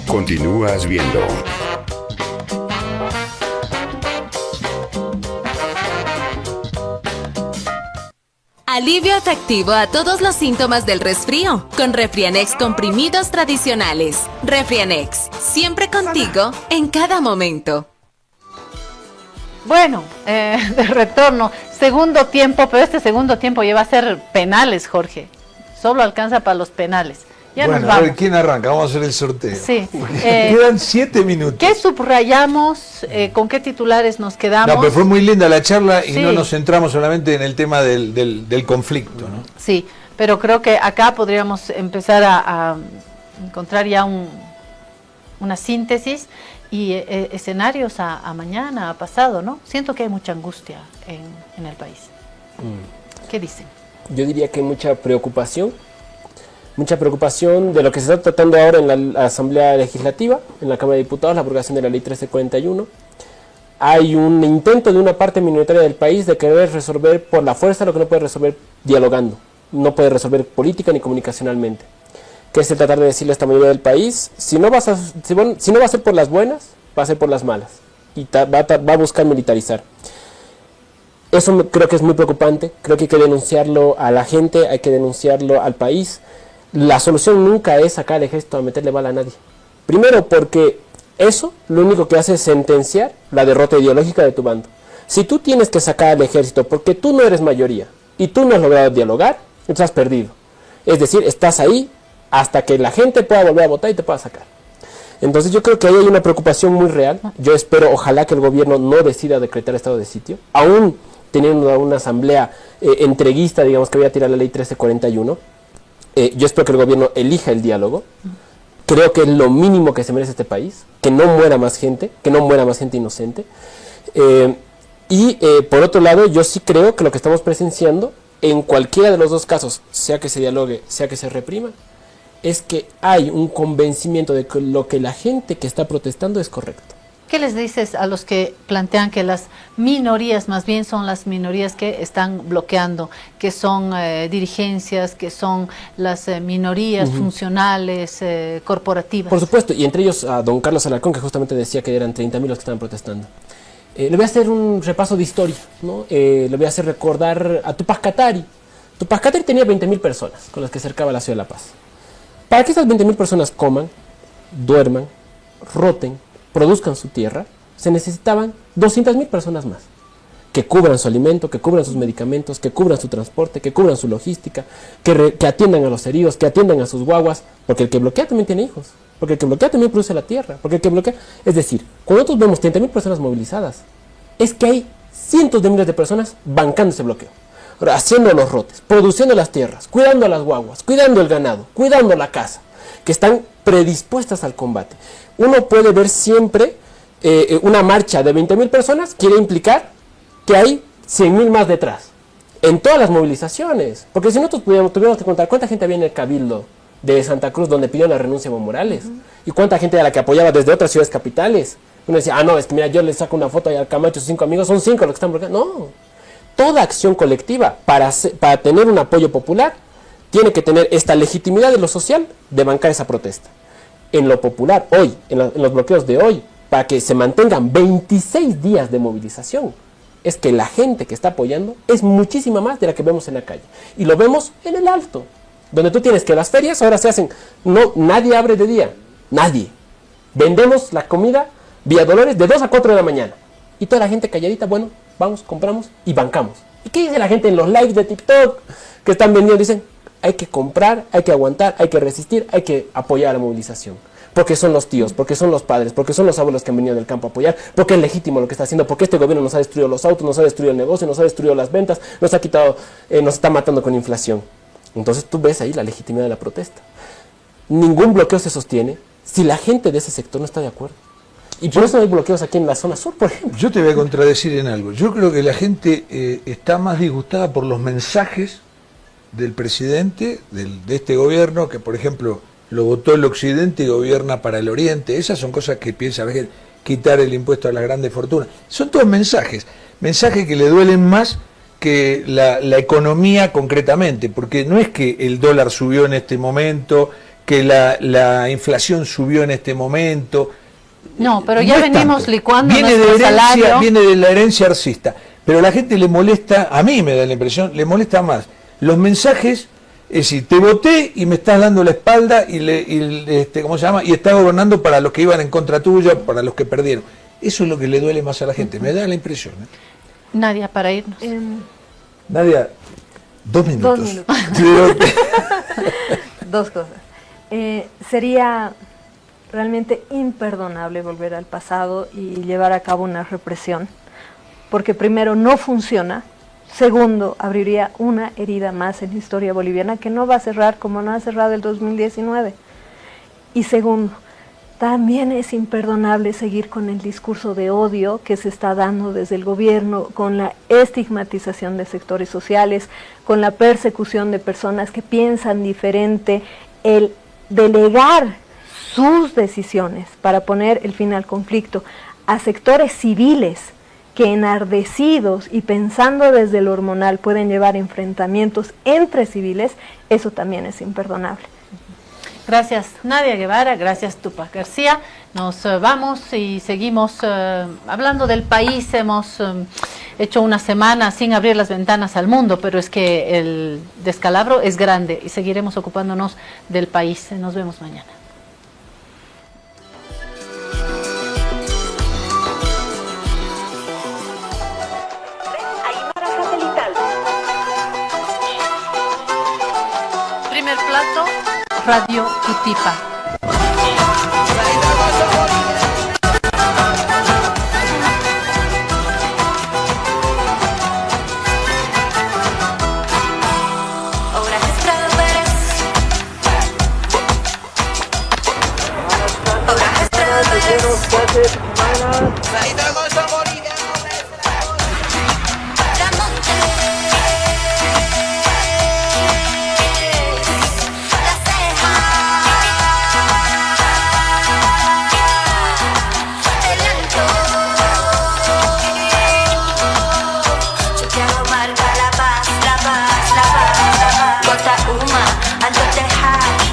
Continúas viendo. Alivio efectivo a todos los síntomas del resfrío con Refrianex comprimidos tradicionales. Refrianex, siempre contigo, en cada momento. Bueno, de retorno, segundo tiempo, pero este segundo tiempo ya va a ser penales, Jorge. Solo alcanza para los penales. Ya Bueno, nos a vamos. ver, ¿quién arranca? Vamos a hacer el sorteo. Sí. Quedan 7 minutos. ¿Qué subrayamos? ¿Con qué titulares nos quedamos? No, pero fue muy linda la charla y Sí. no nos centramos solamente en el tema del conflicto, ¿no? Sí, pero creo que acá podríamos empezar a encontrar ya una síntesis y escenarios a mañana, a pasado, ¿no? Siento que hay mucha angustia en el país. ¿Qué dicen? Yo diría que hay mucha preocupación de lo que se está tratando ahora en la Asamblea Legislativa, en la Cámara de Diputados, la aprobación de la Ley 1341. Hay un intento de una parte minoritaria del país de querer resolver por la fuerza lo que no puede resolver dialogando, no puede resolver política ni comunicacionalmente, que es el tratar de decirle a esta mayoría del país, si no va a ser por las buenas, va a ser por las malas, y va a buscar militarizar. Eso creo que es muy preocupante, creo que hay que denunciarlo a la gente, hay que denunciarlo al país. La solución nunca es sacar al ejército a meterle bala a nadie. Primero porque eso lo único que hace es sentenciar la derrota ideológica de tu bando. Si tú tienes que sacar al ejército porque tú no eres mayoría y tú no has logrado dialogar, entonces has perdido. Es decir, estás ahí hasta que la gente pueda volver a votar y te pueda sacar. Entonces yo creo que ahí hay una preocupación muy real. Yo espero, ojalá que el gobierno no decida decretar estado de sitio, aún teniendo una asamblea entreguista, digamos, que voy a tirar la ley 1341. Yo espero que el gobierno elija el diálogo. Creo que es lo mínimo que se merece este país, que no muera más gente inocente. Por otro lado, yo sí creo que lo que estamos presenciando, en cualquiera de los dos casos, sea que se dialogue, sea que se reprima, es que hay un convencimiento de que lo que la gente que está protestando es correcto. ¿Qué les dices a los que plantean que las minorías, más bien son las minorías que están bloqueando, que son dirigencias, que son las minorías funcionales, corporativas? Por supuesto, y entre ellos a don Carlos Alarcón, que justamente decía que eran 30.000 los que estaban protestando. Le voy a hacer un repaso de historia, ¿no? Le voy a hacer recordar a Tupac Katari. Tupac Katari tenía 20.000 personas con las que cercaba la ciudad de La Paz. Para que estas 20.000 personas coman, duerman, roten, produzcan su tierra, se necesitaban 200.000 personas más, que cubran su alimento, que cubran sus medicamentos, que cubran su transporte, que cubran su logística, que atiendan a los heridos, que atiendan a sus guaguas, porque el que bloquea también tiene hijos, porque el que bloquea también produce la tierra, porque el que bloquea... Es decir, cuando nosotros vemos 30.000 personas movilizadas, es que hay cientos de miles de personas bancando ese bloqueo, haciendo los rotes, produciendo las tierras, cuidando a las guaguas, cuidando el ganado, cuidando la casa, que están predispuestas al combate. Uno puede ver siempre una marcha de 20.000 personas, quiere implicar que hay 100.000 más detrás, en todas las movilizaciones, porque si nosotros tuviéramos que contar cuánta gente había en el Cabildo de Santa Cruz donde pidió la renuncia a Evo Morales, y cuánta gente a la que apoyaba desde otras ciudades capitales. Uno decía, no, es que mira, yo le saco una foto al Camacho, 5 amigos, son 5 los que están bloqueando. No, toda acción colectiva para tener un apoyo popular tiene que tener esta legitimidad de lo social de bancar esa protesta. En lo popular, hoy, en los bloqueos de hoy, para que se mantengan 26 días de movilización, es que la gente que está apoyando es muchísima más de la que vemos en la calle. Y lo vemos en el Alto, donde tú tienes que las ferias ahora se hacen, nadie abre de día, nadie. Vendemos la comida vía Dolores de 2 a 4 de la mañana. Y toda la gente calladita, bueno, vamos, compramos y bancamos. ¿Y qué dice la gente en los lives de TikTok que están vendiendo? Dicen, hay que comprar, hay que aguantar, hay que resistir, hay que apoyar a la movilización. Porque son los tíos, porque son los padres, porque son los abuelos que han venido del campo a apoyar, porque es legítimo lo que está haciendo, porque este gobierno nos ha destruido los autos, nos ha destruido el negocio, nos ha destruido las ventas, nos ha quitado, nos está matando con inflación. Entonces tú ves ahí la legitimidad de la protesta. Ningún bloqueo se sostiene si la gente de ese sector no está de acuerdo. Y por eso no hay bloqueos aquí en la zona sur, por ejemplo. Yo te voy a contradecir en algo. Yo creo que la gente está más disgustada por los mensajes del presidente, de este gobierno, que por ejemplo lo votó el occidente y gobierna para el oriente. Esas son cosas que piensa a veces, quitar el impuesto a las grandes fortunas. Son todos mensajes que le duelen más que la economía concretamente, porque no es que el dólar subió en este momento, que la inflación subió en este momento. No, pero ya venimos tanto. licuando Viene nuestro de herencia, salario. viene de la herencia arcista, pero a la gente le molesta, a mí me da la impresión, le molesta más los mensajes, es decir, te voté y me estás dando la espalda ¿cómo se llama? Y está gobernando para los que iban en contra tuya, para los que perdieron. Eso es lo que le duele más a la gente, me da la impresión. Nadia, para irnos. Nadia, 2 minutos. 2 minutos. Dos cosas. Sería realmente imperdonable volver al pasado y llevar a cabo una represión, porque primero no funciona, segundo abriría una herida más en la historia boliviana que no va a cerrar como no ha cerrado el 2019, y segundo, también es imperdonable seguir con el discurso de odio que se está dando desde el gobierno, con la estigmatización de sectores sociales, con la persecución de personas que piensan diferente, el delegar sus decisiones para poner el fin al conflicto a sectores civiles que enardecidos y pensando desde lo hormonal pueden llevar enfrentamientos entre civiles, eso también es imperdonable. Gracias Nadia Guevara, gracias Tupac García. Nos vamos y seguimos hablando del país. Hemos hecho una semana sin abrir las ventanas al mundo, pero es que el descalabro es grande y seguiremos ocupándonos del país. Nos vemos mañana. Primer plato, Radio Tutipa.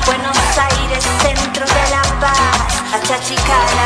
Buenos Aires, centro de la paz, a Chachicala.